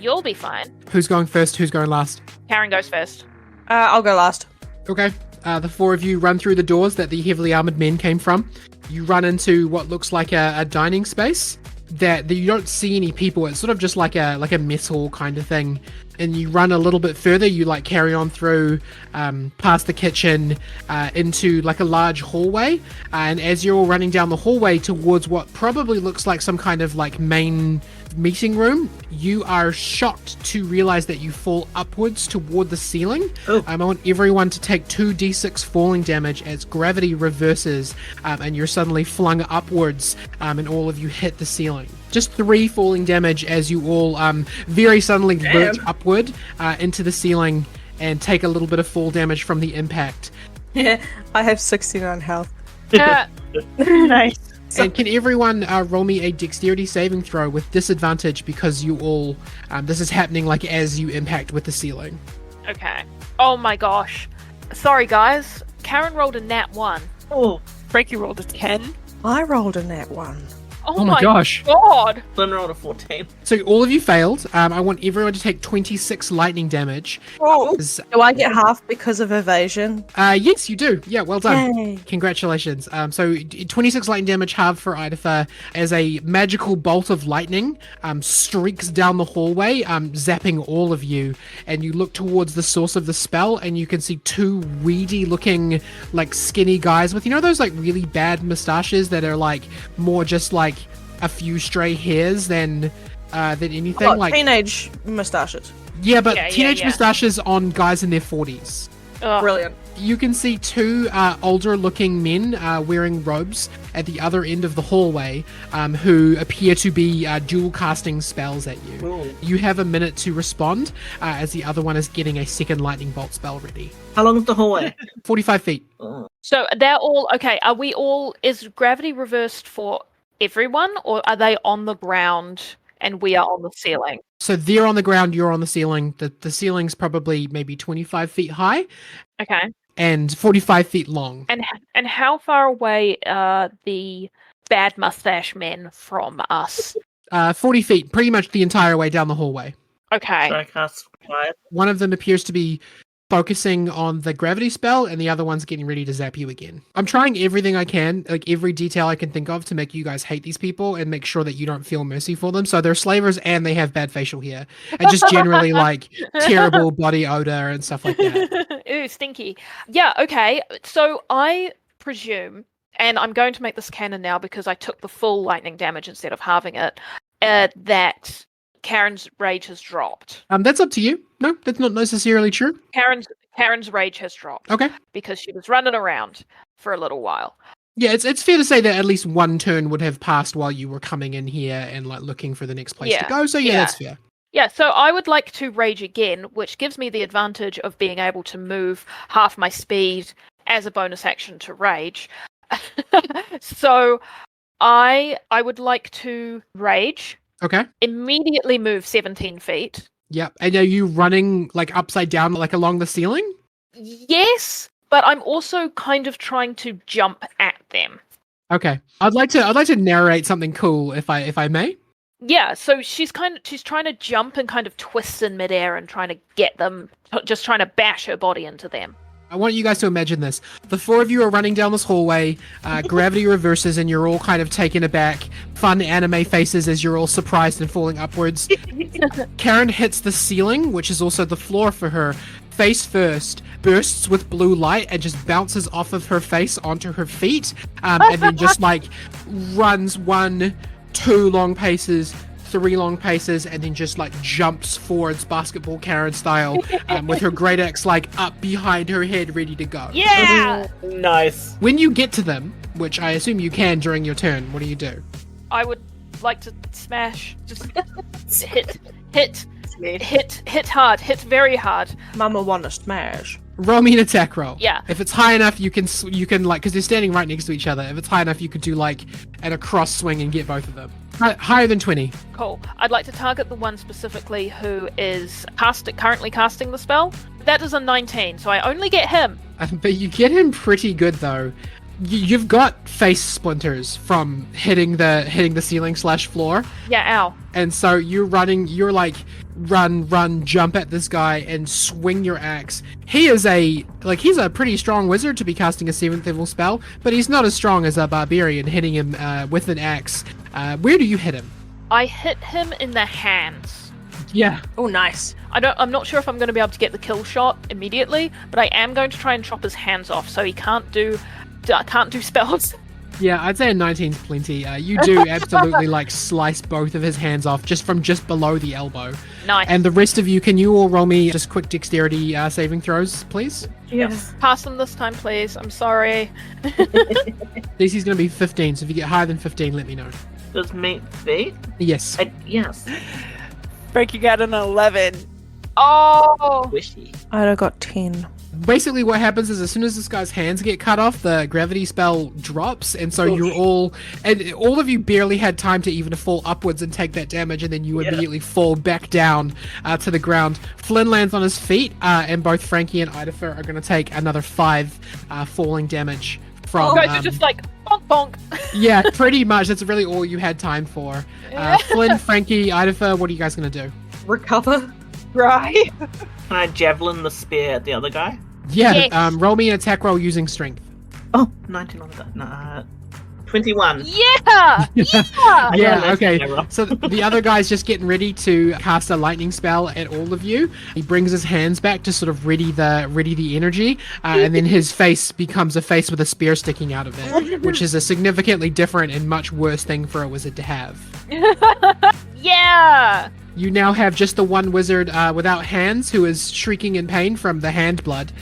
F: You'll be fine.
C: Who's going first? Who's going last?
F: Karen goes first.
B: I'll go last.
C: Okay. The 4 of you run through the doors that the heavily armored men came from. You run into what looks like a dining space that you don't see any people. It's sort of just like a mess hall kind of thing. and you run a little bit further. You like carry on through past the kitchen into like a large hallway, and as you're all running down the hallway towards what probably looks like some kind of like main meeting room, you are shocked to realize that you fall upwards toward the ceiling. I want everyone to take 2d6 falling damage as gravity reverses, and you're suddenly flung upwards, and all of you hit the ceiling. Just 3 falling damage as you all very suddenly lurch upward into the ceiling and take a little bit of fall damage from the impact.
B: Yeah, I have 69 health.
E: Nice.
C: And can everyone roll me a dexterity saving throw with disadvantage because you all, this is happening like as you impact with the ceiling.
F: Okay. Oh my gosh. Sorry, guys. Karen rolled a nat 1.
E: Oh, Frankie rolled a 10.
B: I rolled a nat 1.
F: Oh
C: my gosh.
F: God.
D: Flynn rolled a 14.
C: So all of you failed. I want everyone to take 26 lightning damage.
B: Oh, do I get half because of evasion?
C: Yes, you do. Yeah, well done.
B: Yay.
C: Congratulations. So 26 lightning damage halved for Idafer as a magical bolt of lightning streaks down the hallway, zapping all of you. And you look towards the source of the spell, and you can see 2 weedy looking, like skinny guys with, you know, those like really bad mustaches that are like more just like a few stray hairs than anything.
B: What,
C: like
B: teenage moustaches?
C: Yeah, but
F: Yeah,
C: teenage
F: yeah.
C: moustaches on guys in their 40s.
F: Ugh.
B: Brilliant.
C: You can see 2 older looking men wearing robes at the other end of the hallway who appear to be dual casting spells at you.
D: Ooh.
C: You have a minute to respond as the other one is getting a second lightning bolt spell ready.
D: How long is the hallway?
C: 45 feet.
D: Oh.
F: So they're all okay. Are we all? Is gravity reversed for everyone, or are they on the ground and we are on the ceiling?
C: So they're on the ground, you're on the ceiling. The ceiling's probably maybe 25 feet high
F: Okay.
C: and 45 feet long.
F: And how far away are the bad mustache men from us?
C: 40 feet, pretty much the entire way down the hallway.
F: Okay.
D: Should I cast quiet?
C: One of them appears to be focusing on the gravity spell, and the other one's getting ready to zap you again. I'm trying everything I can, like every detail I can think of, to make you guys hate these people and make sure that you don't feel mercy for them. So they're slavers and they have bad facial hair and just generally like terrible body odor and stuff like that.
F: Ooh, stinky. Yeah, okay. So I presume, and I'm going to make this canon now because I took the full lightning damage instead of halving it, that Karen's rage has dropped.
C: That's up to you. No, that's not necessarily true.
F: Karen's rage has dropped.
C: Okay.
F: Because she was running around for a little while.
C: Yeah, it's fair to say that at least one turn would have passed while you were coming in here and like looking for the next place to go. So yeah, that's fair.
F: Yeah, so I would like to rage again, which gives me the advantage of being able to move half my speed as a bonus action to rage. So I would like to rage.
C: Okay.
F: Immediately move 17 feet.
C: Yep. And are you running like upside down, like along the ceiling?
F: Yes, but I'm also kind of trying to jump at them.
C: Okay. I'd like to narrate something cool if I may.
F: Yeah, so she's trying to jump and kind of twist in midair and trying to get them, just trying to bash her body into them.
C: I want you guys to imagine this. The 4 of you are running down this hallway, gravity reverses, and you're all kind of taken aback, fun anime faces as you're all surprised and falling upwards. Karen hits the ceiling, which is also the floor for her, face first, bursts with blue light, and just bounces off of her face onto her feet, and then just like runs 1, 2 long paces, 3 long paces, and then just like jumps forwards basketball Karen style, with her great axe like up behind her head ready to go.
F: Yeah!
D: Nice.
C: When you get to them, which I assume you can during your turn, what do you do?
F: I would like to smash, just hit hard, hit very hard.
B: Mama wanna smash.
C: Roll me an attack roll.
F: Yeah.
C: If it's high enough, you can like, because they're standing right next to each other. If it's high enough, you could do like an across swing and get both of them. Higher than 20.
F: Cool. I'd like to target the one specifically who is currently casting the spell. That is a 19, so I only get him.
C: But you get him pretty good though. You've got face splinters from hitting the ceiling / floor.
F: Yeah, ow.
C: And so you're like run, jump at this guy and swing your axe. He's a pretty strong wizard to be casting a 7th level spell, but he's not as strong as a barbarian hitting him with an axe. Where do you hit him?
F: I hit him in the hands.
C: Yeah.
B: Oh, nice.
F: I'm not sure if I'm going to be able to get the kill shot immediately, but I am going to try and chop his hands off so he can't do spells.
C: Yeah, I'd say a 19's plenty. You do absolutely like slice both of his hands off just below the elbow.
F: Nice.
C: And the rest of you, can you all roll me just quick dexterity saving throws, please?
F: Yes. Pass them this time, please. I'm sorry.
C: DC's going to be 15, so if you get higher than 15, let me know.
D: Does me beat?
C: Yes.
D: Yes.
E: Frankie got an 11.
F: Oh.
D: Wishy.
B: I got 10.
C: Basically what happens is as soon as this guy's hands get cut off, the gravity spell drops, and so you're all of you barely had time to even fall upwards and take that damage, and then you immediately fall back down to the ground. Flynn lands on his feet, and both Frankie and Idafer are going to take another 5 falling damage from...
F: You guys are just like, bonk bonk.
C: Yeah, pretty much. That's really all you had time for. Flynn, Frankie, Idafer, what are you guys going to do?
B: Recover.
E: Right.
D: Can I javelin the spear at the other guy?
C: Yeah,
F: Yes.
C: roll me an attack roll using strength.
D: Oh, 19 on that. Nah, 21.
F: Yeah. Yeah.
C: Yeah, okay.
D: Error.
C: So the other guy's just getting ready to cast a lightning spell at all of you. He brings his hands back to sort of ready the energy, and then his face becomes a face with a spear sticking out of it, which is a significantly different and much worse thing for a wizard to have.
F: Yeah.
C: You now have just the one wizard without hands who is shrieking in pain from the hand blood.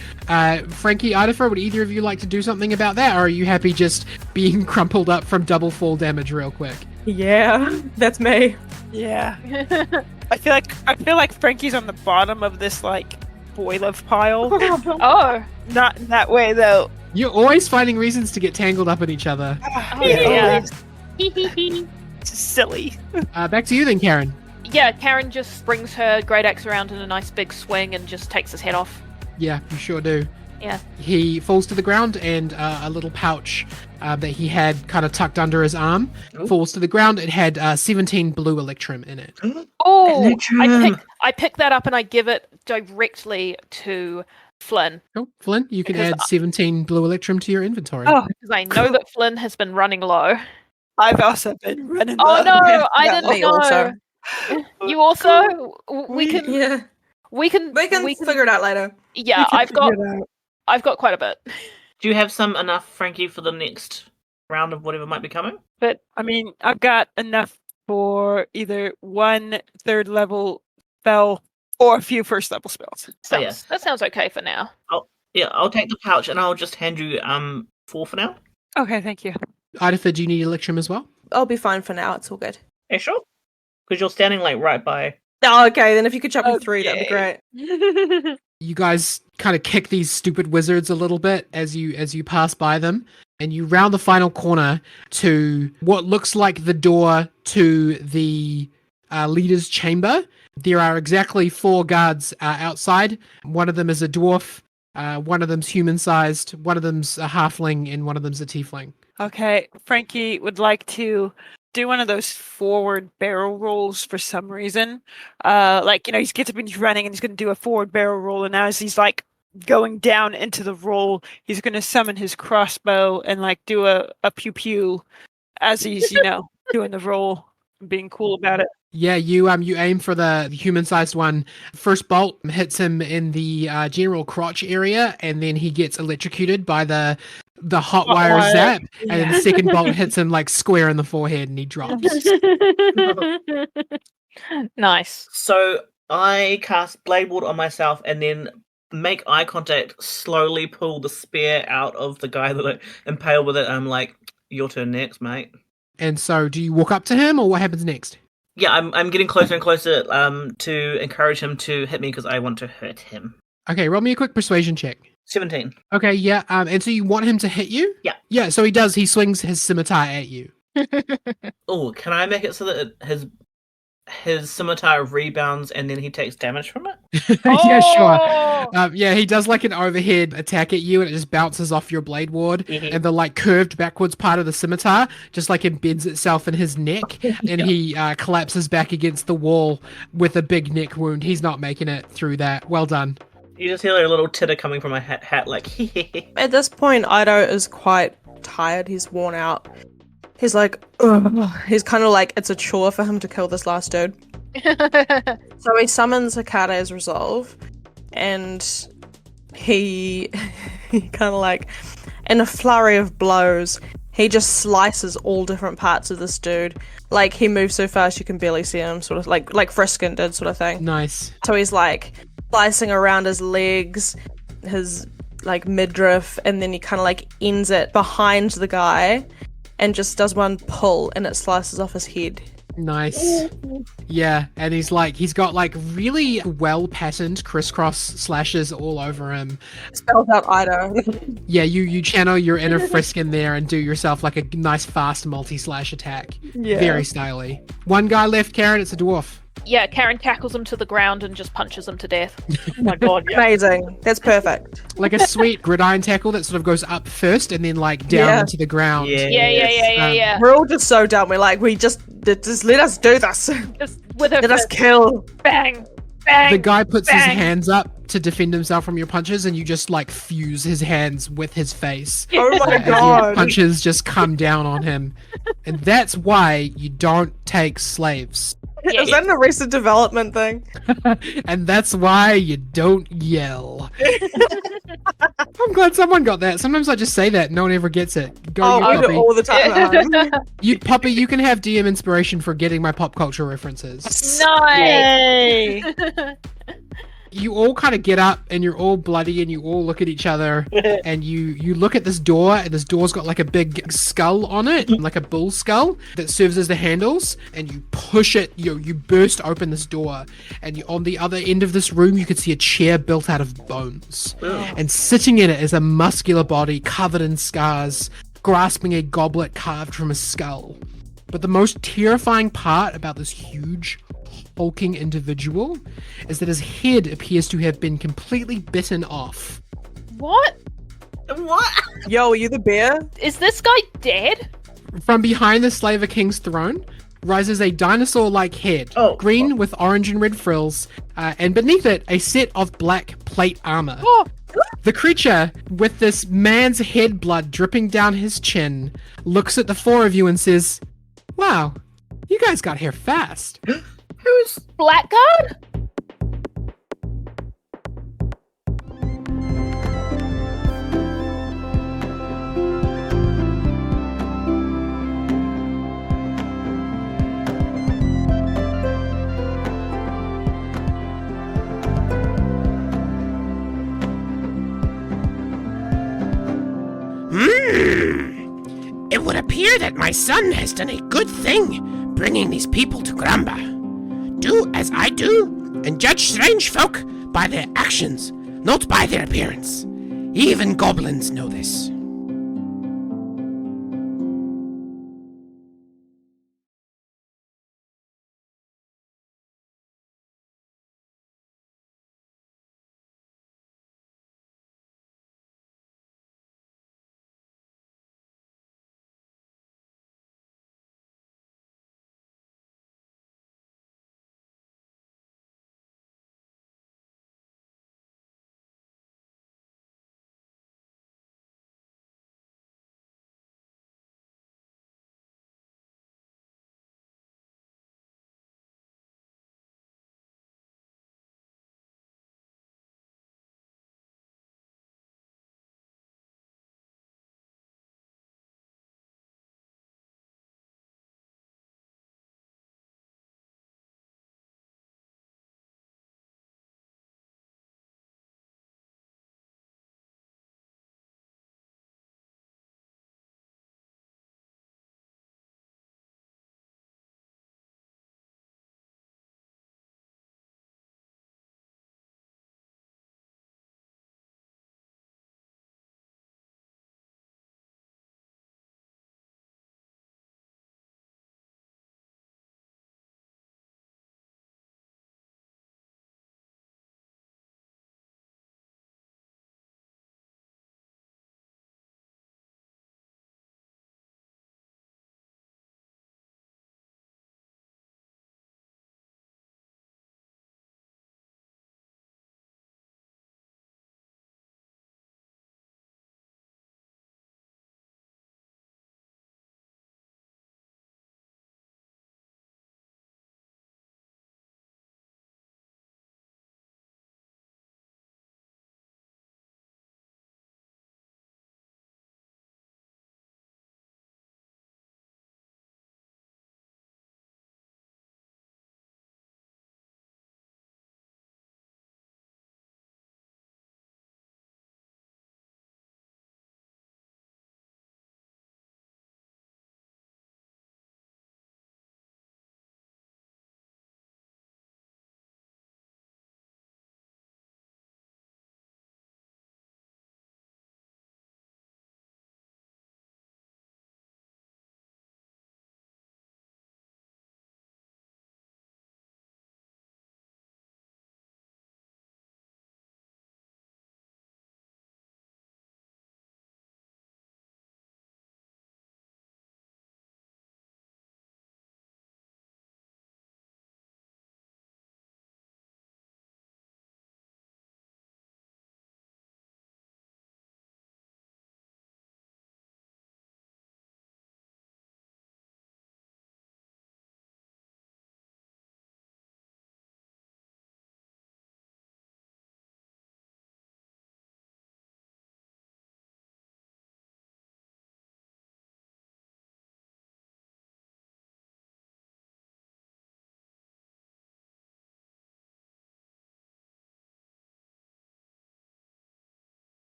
C: Frankie, Idafer, would either of you like to do something about that, or are you happy just being crumpled up from double fall damage real quick?
B: Yeah, that's me.
E: Yeah. I feel like Frankie's on the bottom of this like boiler pile.
F: Oh.
E: Not in that way though.
C: You're always finding reasons to get tangled up in each other.
F: Yeah.
E: It's silly.
C: Back to you then, Karen.
F: Yeah, Karen just brings her great axe around in a nice big swing and just takes his head off.
C: Yeah, you sure do.
F: Yeah.
C: He falls to the ground, and a little pouch that he had kind of tucked under his arm falls to the ground. It had 17 blue electrum in it.
F: Oh,
D: Electrum.
F: I pick that up and I give it directly to Flynn.
C: Cool. Flynn, you can
F: Because
C: add 17 blue electrum to your inventory.
E: Oh,
F: Because I know that Flynn has been running low.
E: I've also been running.
F: Oh
E: low.
F: no, I didn't
B: me
F: know.
B: also.
F: You also? We can
B: figure it out later.
F: Yeah, I've got quite a bit.
D: Do you have some enough, Frankie, for the next round of whatever might be coming?
E: But I mean, I've got enough for either 1 3rd level spell or a few 1st level spells.
F: That sounds okay for now.
D: I'll take the pouch and I'll just hand you 4 for now.
E: Okay, thank you.
C: Idafer, do you need electrum as well?
B: I'll be fine for now. It's all good.
D: Yeah, sure. Because you're standing like right by.
B: Oh, okay. Then if you could chop me 3, that'd be great.
C: You guys kind of kick these stupid wizards a little bit as you pass by them, and you round the final corner to what looks like the door to the leader's chamber. There are exactly 4 guards outside. One of them is a dwarf, one of them's human-sized, one of them's a halfling, and one of them's a tiefling.
E: Okay, Frankie would like to do one of those forward barrel rolls for some reason. He gets up and he's running and he's going to do a forward barrel roll, and as he's like going down into the roll, he's going to summon his crossbow and like do a pew pew as he's doing the roll, being cool about it.
C: Yeah, you aim for the human-sized one. First bolt hits him in the general crotch area, and then he gets electrocuted by the hot wire zap, and then the second bolt hits him like square in the forehead, and he drops.
F: Nice.
D: So I cast Blade Ward on myself and then make eye contact, slowly pull the spear out of the guy that I impale with it. I'm like, your turn next, mate.
C: And so, do you walk up to him, or what happens next?
D: Yeah, I'm getting closer and closer to encourage him to hit me because I want to hurt him.
C: Okay, roll me a quick persuasion check.
D: 17.
C: Okay, yeah, and so you want him to hit you?
D: Yeah.
C: Yeah, so he does. He swings his scimitar at you.
D: Oh, can I make it so that his scimitar rebounds and then he takes damage from it?
C: Yeah, sure.
F: Oh!
C: Yeah, he does like an overhead attack at you, and it just bounces off your blade ward, and the like curved backwards part of the scimitar just like embeds itself in his neck, and he collapses back against the wall with a big neck wound. He's not making it through that. Well done.
D: You just hear a little titter coming from my hat like,
B: At this point, Ido is quite tired. He's worn out. He's like, ugh. He's kind of like, it's a chore for him to kill this last dude. So he summons Hakane's resolve, and he kind of like, in a flurry of blows, he just slices all different parts of this dude. Like, he moves so fast you can barely see him, sort of like Friskin did, sort of thing.
C: Nice.
B: So he's like slicing around his legs, his like midriff, and then he kind of like ends it behind the guy and just does one pull and it slices off his head.
C: Nice. Yeah, and he's got like really well patterned crisscross slashes all over him.
B: Spells out Ido.
C: Yeah, you channel your inner Friskin there and do yourself like a nice fast multi-slash attack.
B: Yeah.
C: Very styly. One guy left, Karen, it's a dwarf.
F: Yeah, Karen tackles him to the ground and just punches him to death.
E: Oh my god, yeah.
B: Amazing. That's perfect.
C: Like a sweet gridiron tackle that sort of goes up first and then like down into the ground.
F: Yeah.
B: We're all just so dumb. We're like, just let us do this.
F: Just with a
B: Let us kill.
F: bang, bang.
C: The guy puts his
F: bang.
C: hands up to defend himself from your punches and you just like fuse his hands with his face.
B: Oh my
C: As your
B: god.
C: punches just come down on him. And that's why you don't take slaves.
B: Is that an Arrested Development thing?
C: And that's why you don't yell. I'm glad someone got that. Sometimes I just say that, no one ever gets it. Go, you
B: I do
C: Poppy.
B: it all the time at home.
C: You, Poppy, you can have DM inspiration for getting my pop culture references.
F: Nice.
E: Yay!
C: You all kind of get up and you're all bloody and you all look at each other and you look at this door and this door's got like a big skull on it, like a bull skull that serves as the handles, and you push it, you burst open this door, and on the other end of this room you could see a chair built out of bones. And sitting in it is a muscular body covered in scars, grasping a goblet carved from a skull. But the most terrifying part about this huge hulking individual is that his head appears to have been completely bitten off.
F: What?
D: What?
B: Yo, are you the bear?
F: Is this guy dead?
C: From behind the Slaver King's throne rises a dinosaur-like head, green with orange and red frills, and beneath it a set of black plate armor.
F: Oh,
C: The creature, with this man's head blood dripping down his chin, looks at the four of you and says, "Wow, you guys got here fast."
F: who's Blackguard?
G: It would appear that my son has done a good thing, bringing these people to Gramba. Do as I do, and judge strange folk by their actions, not by their appearance. Even goblins know this.